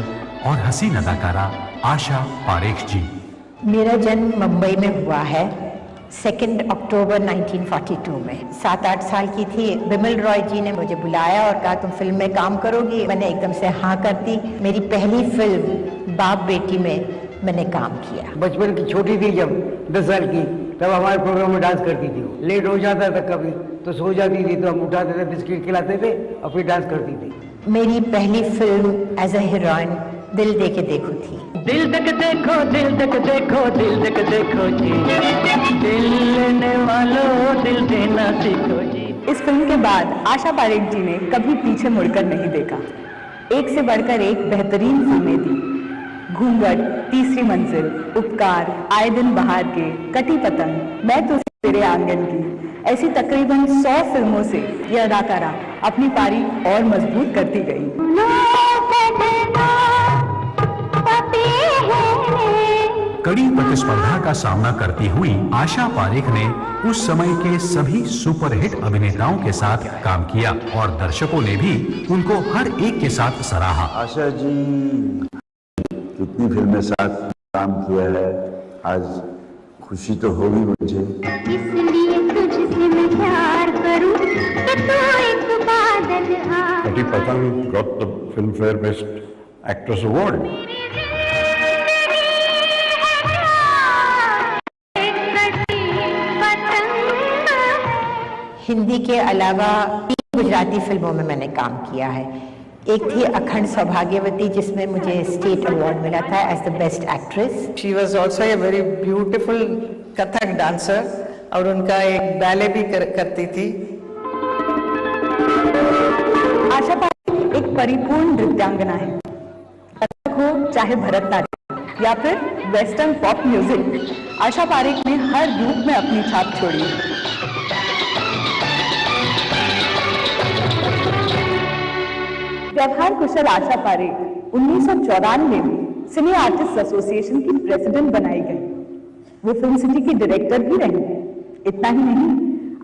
और हसीन अदाकारा आशा पारेख जी। मेरा जन्म मुंबई में हुआ है 2 अक्टूबर 1942 में। 7-8 साल की थी। बिमल रॉय जी ने मुझे बुलाया और कहा तुम फिल्म में काम करोगी। मैंने एकदम से हाँ कर दी। मेरी पहली फिल्म बाप बेटी में मैंने काम किया। बचपन की छोटी थी जब 10 साल की, तब हमारे प्रोग्राम में डांस करती थी। लेट हो जाता था कभी तो सो जाती थी, तो हम उठाते थे, बिस्किट खिलाते थे और फिर डांस करती थी। मेरी पहली फिल्म एज अ हीरोइन दिल दे के देखो थी। दिल तक देखो, दिल तक देखो, दिल तक देखो जी, दिल लेने वालों दिल देना सीखो जी। इस फिल्म के बाद आशा पारेख जी ने कभी पीछे मुड़कर नहीं देखा। एक से बढ़कर एक बेहतरीन फिल्में दी। घूंघट, तीसरी मंजिल, उपकार, आए दिन बहार के, कटी पतंग, मैं तो तेरे आंगन की, ऐसी तकरीबन 100 फिल्मों से यह अदाकारा अपनी पारी और मजबूत करती गई। कड़ी प्रतिस्पर्धा का सामना करती हुई आशा पारेख ने उस समय के सभी सुपरहिट अभिनेताओं के साथ काम किया और दर्शकों ने भी उनको हर एक के साथ सराहा। आशा जी कितनी फिल्में साथ काम किया है, आज खुशी तो होगी मुझे। इसलिए तुझसे मैं प्यार करूं कि तू एक बादल आ। कटी पतंग got the Filmfare Best Actress Award. Hindi के अलावा 3 गुजराती फिल्मों में मैंने काम किया है। एक थी अखंड सौभाग्यवती जिसमें मुझे स्टेट अवार्ड मिला था as the best actress. She was also a very beautiful Kathak dancer और उनका एक बैले भी करती थी। आशा पारेख एक परिपूर्ण नृत्यांगना है। कथक हो चाहे भरतनाट्यम या फिर western pop music, Asha Parekh ने हर रूप में अपनी छाप छोड़ी। व्यवहार कुशल आशा पारेख 1994 में सिने आर्टिस्ट एसोसिएशन की प्रेसिडेंट बनाई गई। वो फिल्म सिटी की डायरेक्टर भी रही हैं। इतना ही नहीं,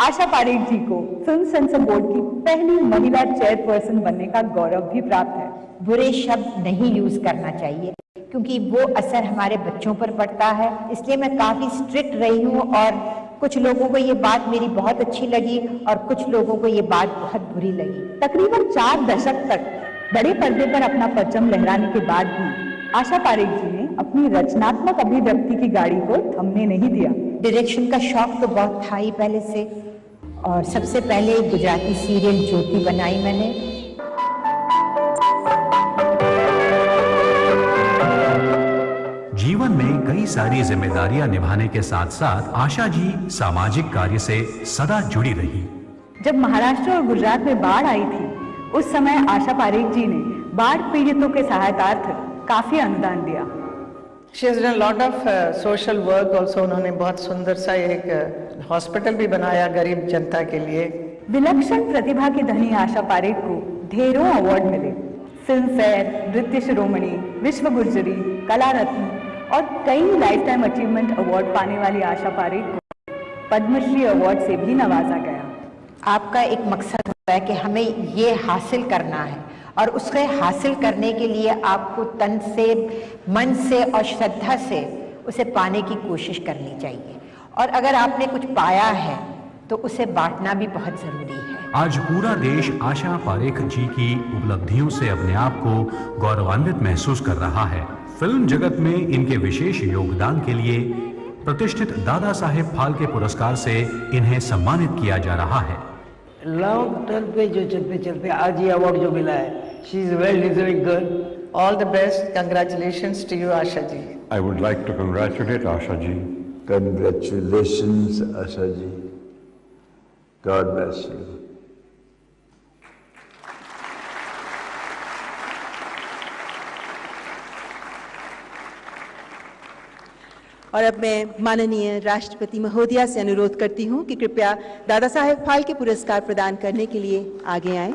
आशा पारेख जी को फिल्म सेंसर बोर्ड की पहली महिला चेयरपर्सन बनने का गौरव भी प्राप्त है। बुरे शब्द नहीं यूज करना चाहिए क्योंकि वो असर हमारे बच्चों पर पड़ता है, इसलिए मैं काफी स्ट्रिक्ट रही हूँ और कुछ लोगों को ये बात मेरी बहुत अच्छी लगी और कुछ लोगों को ये बात बहुत बुरी लगी। तकरीबन 4 दशक तक बड़े पर्दे पर अपना परचम लहराने के बाद भी आशा पारेख जी ने अपनी रचनात्मक अभिव्यक्ति की गाड़ी को थमने नहीं दिया। डायरेक्शन का शौक तो बहुत था ही पहले से, और सबसे पहले गुजराती सीरियल ज्योति बनाई मैंने। जीवन में कई सारी जिम्मेदारियां निभाने के साथ साथ आशा जी सामाजिक कार्य से सदा जुड़ी रही। जब महाराष्ट्र और गुजरात में बाढ़ आई थी, उस समय आशा पारेख जी ने बाढ़ पीड़ितों के सहायतार्थ काफी अनुदान दिया। She has done a lot of social work also। उन्होंने बहुत सुंदर सा एक हॉस्पिटल भी बनाया गरीब जनता के लिए। विलक्षण प्रतिभा की धनी आशा पारेख को ढेरों अवार्ड मिले। फिल्म फेयर, नृत्य शिरोमणि, विश्व गुर्जरी, कला रत्न और कई लाइफ टाइम अचीवमेंट अवार्ड पाने वाली आशा पारेख को पद्मश्री अवार्ड से भी नवाजा गया। आपका एक मकसद होता है कि हमें ये हासिल करना है और उसके हासिल करने के लिए आपको तन से, मन से और श्रद्धा से उसे पाने की कोशिश करनी चाहिए, और अगर आपने कुछ पाया है तो उसे बांटना भी बहुत जरूरी है। आज पूरा देश आशा पारेख जी की उपलब्धियों से अपने आप को गौरवान्वित महसूस कर रहा है। फिल्म जगत में इनके विशेष योगदान के लिए प्रतिष्ठित दादा साहेब फाल्के पुरस्कार से इन्हें सम्मानित किया जा रहा है। लॉन्ग टर्म पे जो चलते चलते आज ये अवार्ड जो मिला है, she is well deserving girl. All the best, congratulations to you Asha ji. I would like to congratulate Asha ji. Congratulations, Asha ji. God bless you. और अब मैं माननीय राष्ट्रपति महोदया से अनुरोध करती हूं कि कृपया दादा साहेब फाल्के पुरस्कार प्रदान करने के लिए आगे आएं।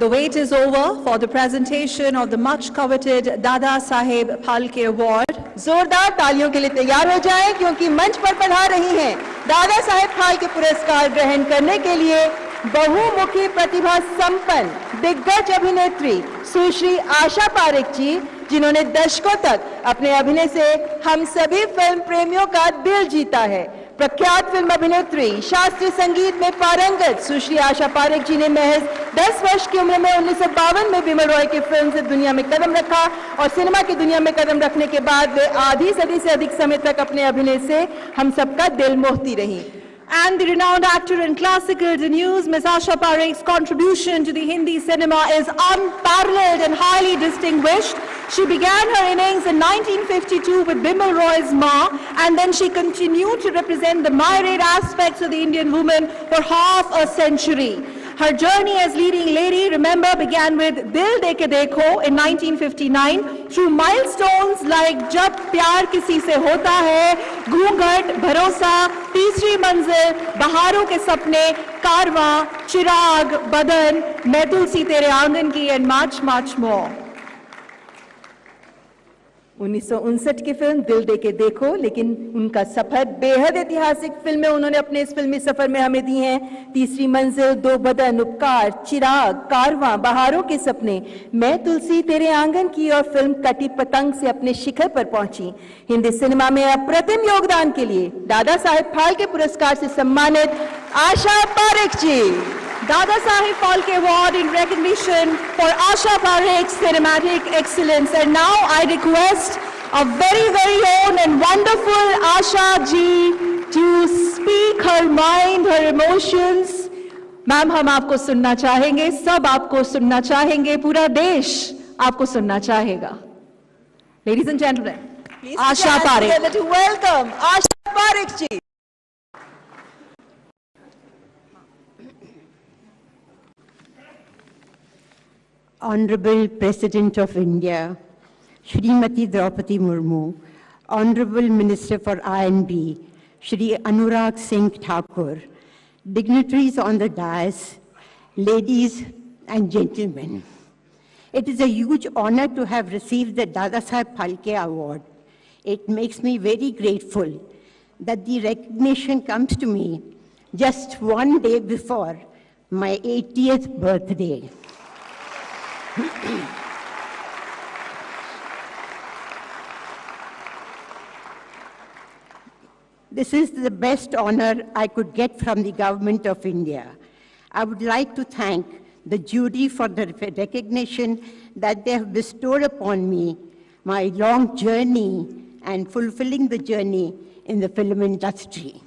The wait is over for the presentation of the much coveted Dada Saheb Phalke Award. जोरदार तालियों के लिए तैयार हो जाएं क्योंकि मंच पर पधार रही हैं दादा साहेब फाल्के पुरस्कार ग्रहण करने के लिए बहुमुखी प्रतिभा संपन्न दिग्गज अभिनेत्री सुश्री आशा पारेख जी, जिन्होंने दशकों तक अपने अभिनय से हम सभी फिल्म प्रेमियों का दिल जीता है। प्रख्यात फिल्म अभिनेत्री, शास्त्रीय संगीत में पारंगत सुश्री आशा पारेख जी ने महज 10 वर्ष की उम्र में 1952 में बिमल रॉय की फिल्म से दुनिया में कदम रखा और सिनेमा की दुनिया में कदम रखने के बाद वे आधी सदी से अधिक समय तक अपने अभिनय से हम सबका दिल मोहती रही। And the renowned actor in classical news, Ms. Asha Parekh's contribution to the Hindi cinema is unparalleled and highly distinguished. She began her innings in 1952 with Bimal Roy's Ma, and then she continued to represent the myriad aspects of the Indian woman for half a century. Her journey as leading lady, remember, began with Dil De Ke Dekho in 1959 through milestones like Jab Pyar Kisi Se Hota Hai, Ghungat, Bharosa, Teesri Manzil, Baharon Ke Sapne, Karwan, Chirag, Badan, Main Tulsi Tere Aangan Ki, and much, much more. 1959 की film दिल दे के देखो, लेकिन उनका सफर बेहद ऐतिहासिक फिल्में उन्होंने अपने इस फिल्मी सफर में हमें दी हैं। तीसरी मंजिल, दो बदन, उपकार, चिराग, कारवां, बहारों के सपने, मैं तुलसी तेरे आंगन की और फिल्म कटी पतंग से अपने शिखर पर पहुंची। हिंदी सिनेमा में अप्रतिम योगदान के लिए दादा साहेब फाल्के पुरस्कार से सम्मानित आशा पारेख जी। Dada Saheb Phalke Award in recognition for Asha Parekh's cinematic excellence. And now I request our very, very own and wonderful Asha ji to speak her mind, her emotions. Ma'am, हम आपको सुनना चाहेंगे, सब आपको सुनना चाहेंगे, पूरा देश आपको सुनना चाहेगा। Ladies and gentlemen, Asha Parekh. To welcome Asha Parekh ji. Honorable President of India, Shrimati Draupadi Murmu, Honorable Minister for I&B, Shri Anurag Singh Thakur, dignitaries on the dais, ladies and gentlemen. It is a huge honor to have received the Dadasaheb Phalke Award. It makes me very grateful that the recognition comes to me just one day before my 80th birthday. This is the best honor I could get from the Government of India. I would like to thank the jury for the recognition that they have bestowed upon me, my long journey and fulfilling the journey in the film industry.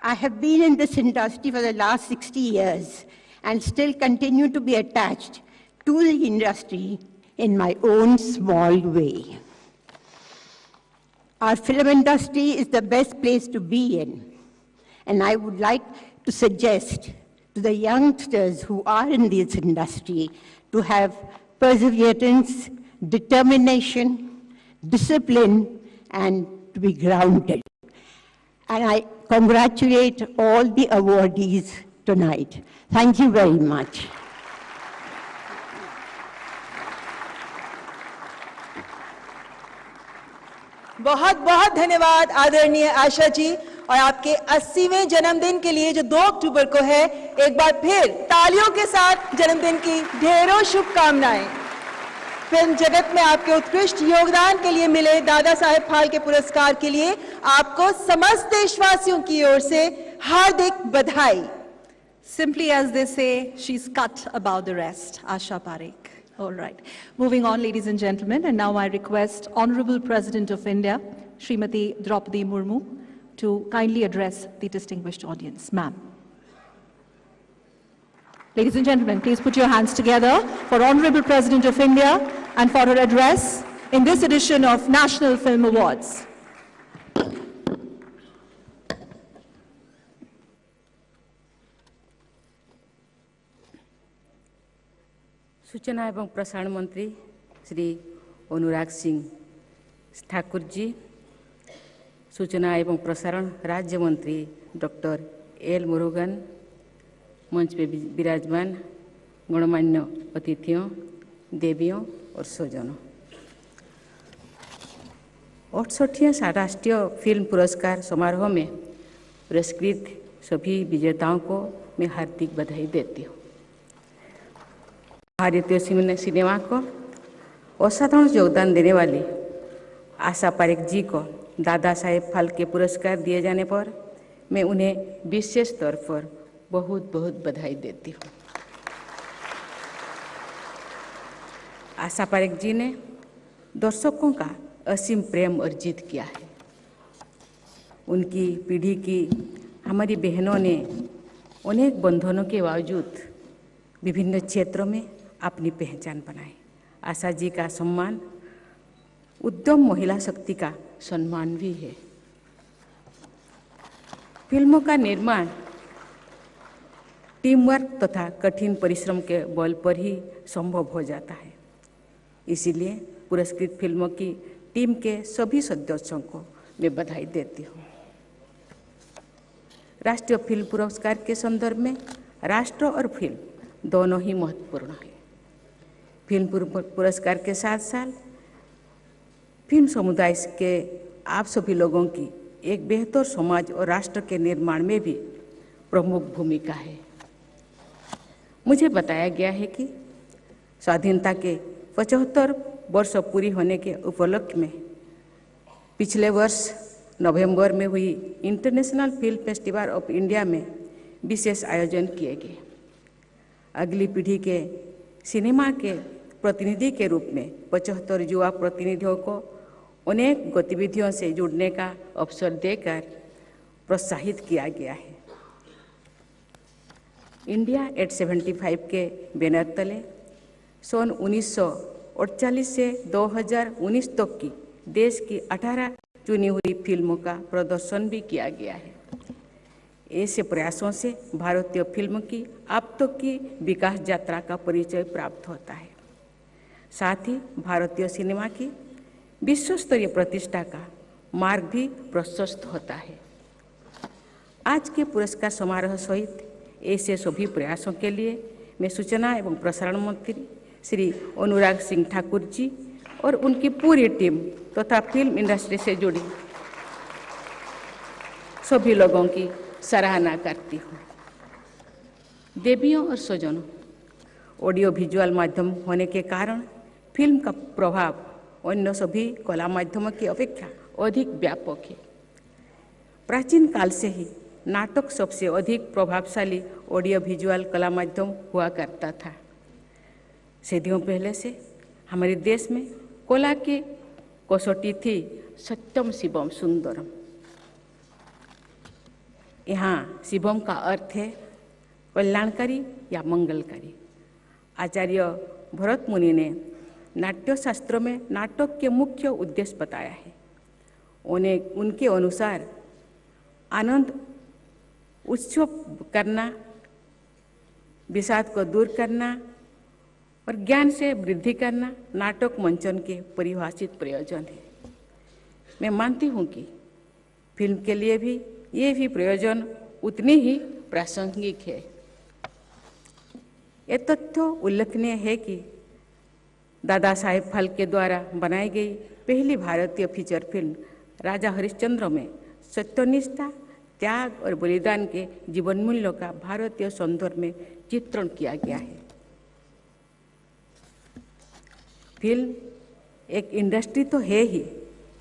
I have been in this industry for the last 60 years and still continue to be attached to the industry in my own small way. Our film industry is the best place to be in, and I would like to suggest to the youngsters who are in this industry to have perseverance, determination, discipline, and to be grounded. And I congratulate all the awardees tonight. Thank you very much. बहुत बहुत धन्यवाद आदरणीय आशा जी, और आपके 80वें जन्मदिन के लिए जो 2 अक्टूबर को है, एक बार फिर तालियों के साथ जन्मदिन की ढेरों शुभकामनाएं। फिल्म जगत में आपके उत्कृष्ट योगदान के लिए मिले दादा साहेब फाल्के पुरस्कार के लिए आपको समस्त देशवासियों की ओर से हार्दिक बधाई। Simply as they say, she's cut above the rest, Asha Parekh. All right. Moving on, ladies and gentlemen, and now I request Honorable President of India, Srimati Draupadi Murmu, to kindly address the distinguished audience. Ma'am. Ladies and gentlemen, please put your hands together for Honorable President of India and for her address in this edition of National Film Awards. सूचना एवं प्रसारण मंत्री श्री अनुराग सिंह ठाकुर जी, सूचना एवं प्रसारण राज्य मंत्री doctor L Murugan, मंच पे विराजमान गणमान्य अतिथियों, देवियों और स्वजनों, 68वें राष्ट्रीय फिल्म पुरस्कार समारोह में पुरस्कृत सभी विजेताओं को मैं हार्दिक बधाई देती हूँ। भारतीय सिनेमा को असाधारण योगदान देने वाली आशा पारेख जी को दादा साहेब फाल्के पुरस्कार दिए जाने पर मैं उन्हें विशेष तौर पर बहुत बहुत बधाई देती हूँ। आशा पारेख जी ने दर्शकों का असीम प्रेम अर्जित किया है। उनकी पीढ़ी की हमारी बहनों ने अनेक बंधनों के बावजूद विभिन्न क्षेत्रों में अपनी पहचान बनाई। आशा जी का सम्मान उद्यम महिला शक्ति का सम्मान भी है। फिल्मों का निर्माण टीम वर्क तथा कठिन परिश्रम के बल पर ही संभव हो जाता है। इसीलिए पुरस्कृत फिल्मों की टीम के सभी सदस्यों को मैं बधाई देती हूँ। राष्ट्रीय फिल्म पुरस्कार के संदर्भ में राष्ट्र और फिल्म दोनों ही महत्वपूर्ण है। फिल्म पुरस्कार के साथ साथ फिल्म समुदाय के आप सभी लोगों की एक बेहतर समाज और राष्ट्र के निर्माण में भी प्रमुख भूमिका है। मुझे बताया गया है कि स्वाधीनता के 75 वर्ष पूरी होने के उपलक्ष्य में पिछले वर्ष नवंबर में हुई international film festival of India में विशेष आयोजन किए गए। अगली पीढ़ी के सिनेमा के प्रतिनिधि के रूप में 75 युवा प्रतिनिधियों को अनेक गतिविधियों से जुड़ने का अवसर देकर प्रोत्साहित किया गया है। इंडिया एट 75 के बैनर तले सन 1948 से 2019 तक की देश की 18 चुनी हुई फिल्मों का प्रदर्शन भी किया गया है। ऐसे प्रयासों से भारतीय फिल्म की अब तक की विकास यात्रा का परिचय प्राप्त होता है। साथ ही भारतीय सिनेमा की विश्व स्तरीय प्रतिष्ठा का मार्ग भी प्रशस्त होता है। आज के पुरस्कार समारोह सहित ऐसे सभी प्रयासों के लिए मैं सूचना एवं प्रसारण मंत्री श्री अनुराग सिंह ठाकुर जी और उनकी पूरी टीम तथा फिल्म इंडस्ट्री से जुड़ी सभी लोगों की सराहना करती हूँ। देवियों और स्वजनों, ऑडियो विजुअल माध्यम होने के कारण फिल्म का प्रभाव अन्य सभी कला माध्यमों की अपेक्षा अधिक व्यापक है। प्राचीन काल से ही नाटक सबसे अधिक प्रभावशाली ऑडियो विजुअल कला माध्यम हुआ करता था। सदियों पहले से हमारे देश में कला की कसौटी थी सत्यम शिवम सुंदरम। यहाँ शिवम का अर्थ है कल्याणकारी या मंगलकारी। आचार्य भरत मुनि ने नाट्य शास्त्र में नाटक के मुख्य उद्देश्य बताया है। उनके अनुसार आनंद उत्सव करना, विषाद को दूर करना और ज्ञान से वृद्धि करना नाटक मंचन के परिभाषित प्रयोजन है। मैं मानती हूँ कि फिल्म के लिए भी ये भी प्रयोजन उतनी ही प्रासंगिक है। ये तथ्य उल्लेखनीय है कि दादा साहेब फाल्के द्वारा बनाई गई पहली भारतीय फीचर फिल्म राजा हरिश्चंद्र में सत्यनिष्ठा, त्याग और बलिदान के जीवन मूल्यों का भारतीय संदर्भ में चित्रण किया गया है। फिल्म एक इंडस्ट्री तो है ही,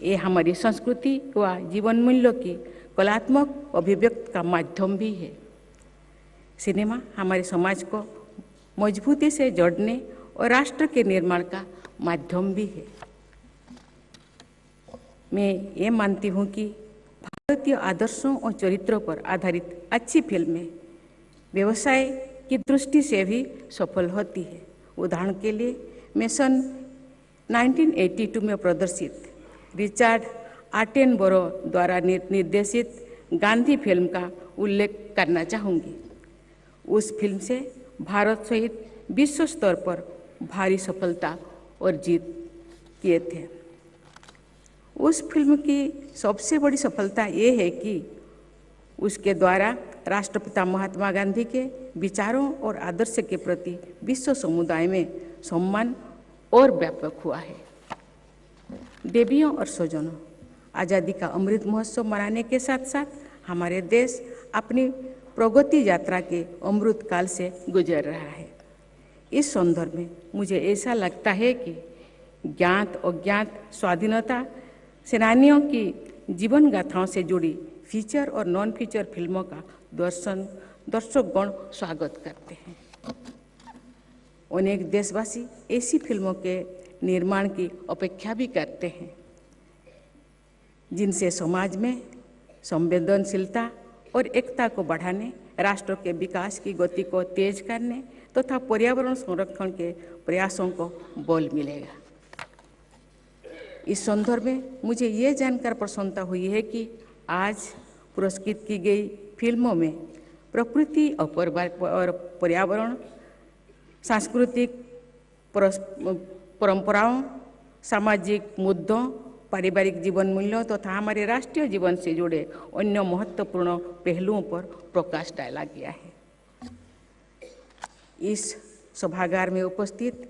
ये हमारी संस्कृति व जीवन मूल्यों की कलात्मक अभिव्यक्ति का माध्यम भी है। सिनेमा हमारे समाज को मजबूती से जोड़ने और राष्ट्र के निर्माण का माध्यम भी है। मैं ये मानती हूँ कि भारतीय आदर्शों और चरित्रों पर आधारित अच्छी फिल्में व्यवसाय की दृष्टि से भी सफल होती है। उदाहरण के लिए मैं सन 1982 में प्रदर्शित रिचर्ड आटेनबरो द्वारा निर्देशित गांधी फिल्म का उल्लेख करना चाहूँगी। उस फिल्म से भारत सहित विश्व स्तर पर भारी सफलता अर्जित किए थे। उस फिल्म की सबसे बड़ी सफलता ये है कि उसके द्वारा राष्ट्रपिता महात्मा गांधी के विचारों और आदर्श के प्रति विश्व समुदाय में सम्मान और व्यापक हुआ है। देवियों और स्वजनों, आज़ादी का अमृत महोत्सव मनाने के साथ साथ हमारे देश अपनी प्रगति यात्रा के अमृत काल से गुजर रहा है। इस संदर्भ में मुझे ऐसा लगता है कि ज्ञात अज्ञात स्वाधीनता सेनानियों की जीवन गाथाओं से जुड़ी फीचर और नॉन फीचर फिल्मों का दर्शकगण स्वागत करते हैं। अनेक देशवासी ऐसी फिल्मों के निर्माण की अपेक्षा भी करते हैं जिनसे समाज में संवेदनशीलता और एकता को बढ़ाने, राष्ट्र के विकास की गति को तेज करने तथा पर्यावरण संरक्षण के प्रयासों को बल मिलेगा। इस संदर्भ में मुझे ये जानकर प्रसन्नता हुई है कि आज पुरस्कृत की गई फिल्मों में प्रकृति और पर्यावरण, सांस्कृतिक परंपराओं, सामाजिक मुद्दों, पारिवारिक जीवन मूल्यों तथा हमारे राष्ट्रीय जीवन से जुड़े अन्य महत्वपूर्ण पहलुओं पर प्रकाश डाला गया है। इस सभागार में उपस्थित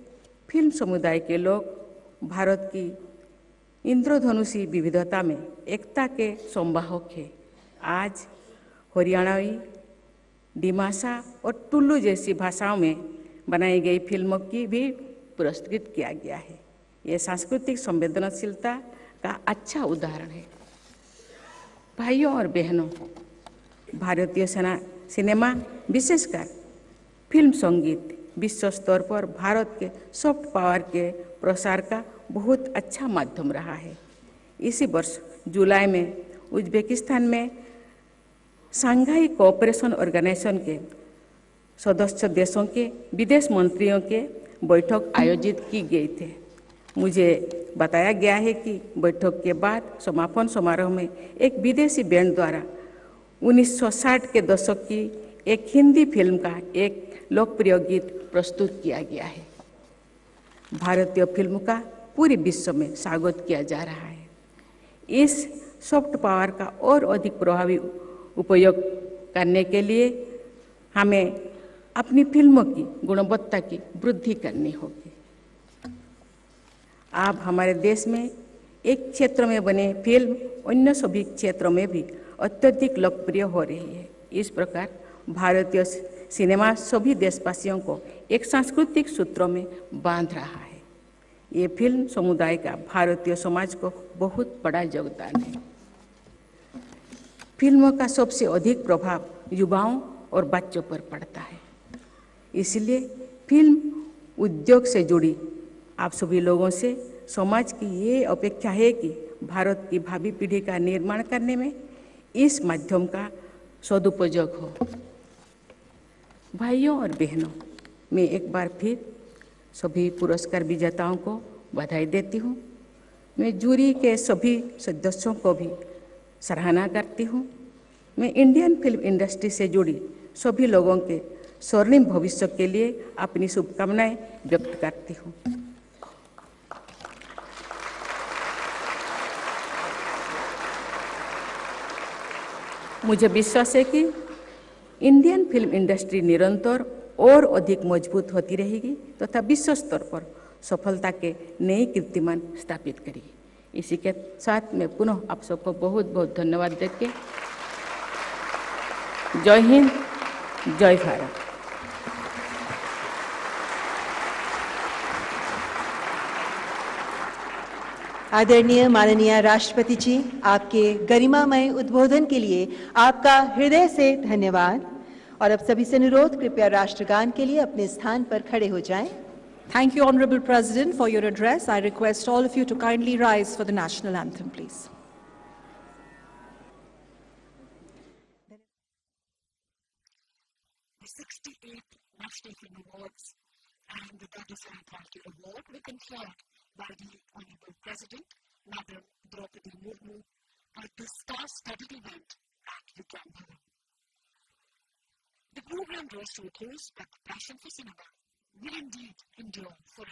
फिल्म समुदाय के लोग भारत की इंद्रधनुषी विविधता में एकता के संवाहक हैं। आज हरियाणवी, डिमासा और टुल्लू जैसी भाषाओं में बनाई गई फिल्मों की भी पुरस्कृत किया गया है। ये सांस्कृतिक संवेदनशीलता का अच्छा उदाहरण है। भाइयों और बहनों, भारतीय सिनेमा विशेषकर फिल्म संगीत विश्व स्तर पर भारत के सॉफ्ट पावर के प्रसार का बहुत अच्छा माध्यम रहा है। इसी वर्ष जुलाई में उज्बेकिस्तान में शंघाई कोऑपरेशन ऑर्गेनाइजेशन के सदस्य देशों के विदेश मंत्रियों के बैठक आयोजित की गई थी। मुझे बताया गया है कि बैठक के बाद समापन समारोह में एक विदेशी बैंड द्वारा 1960 के दशक की एक हिंदी फिल्म का एक लोकप्रिय गीत प्रस्तुत किया गया है। भारतीय फिल्म का पूरे विश्व में स्वागत किया जा रहा है। इस सॉफ्ट पावर का और अधिक प्रभावी उपयोग करने के लिए हमें अपनी फिल्मों की गुणवत्ता की वृद्धि करनी होगी। अब हमारे देश में एक क्षेत्र में बने फिल्म अन्य सभी क्षेत्रों में भी अत्यधिक लोकप्रिय हो रही है। इस प्रकार भारतीय सिनेमा सभी देशवासियों को एक सांस्कृतिक सूत्रों में बांध रहा है। ये फिल्म समुदाय का भारतीय समाज को बहुत बड़ा योगदान है। फिल्मों का सबसे अधिक प्रभाव युवाओं और बच्चों पर पड़ता है। इसलिए फिल्म उद्योग से जुड़ी आप सभी लोगों से समाज की ये अपेक्षा है कि भारत की भावी पीढ़ी का निर्माण करने में इस माध्यम का सदुपयोग हो। भाइयों और बहनों, मैं एक बार फिर सभी पुरस्कार विजेताओं को बधाई देती हूँ। मैं जूरी के सभी सदस्यों को भी सराहना करती हूँ। मैं इंडियन फिल्म इंडस्ट्री से जुड़ी सभी लोगों के स्वर्णिम भविष्य के लिए अपनी शुभकामनाएं व्यक्त करती हूँ। मुझे विश्वास है कि इंडियन फिल्म इंडस्ट्री निरंतर और अधिक मजबूत होती रहेगी तथा विश्व स्तर पर सफलता के नए कीर्तिमान स्थापित करेगी। इसी के साथ मैं पुनः आप सबको बहुत बहुत धन्यवाद देके जय हिंद, जय भारत। आदरणीय माननीय राष्ट्रपति जी, आपके गरिमामय उद्बोधन के लिए आपका हृदय से धन्यवाद। और अब सभी से अनुरोध, कृपया राष्ट्रगान के लिए अपने स्थान पर खड़े हो जाएं। Thank you, Honorable President, for your address. I request all of you to kindly rise for the national anthem, please. The 68th National Film Awards and the Dadasaheb Phalke Award were conferred by the Honorable President, Madam Draupadi Murmu, at the star-studded event at Vigyan Bhavan. The program draws to a close, but the passion for cinema will indeed endure forever.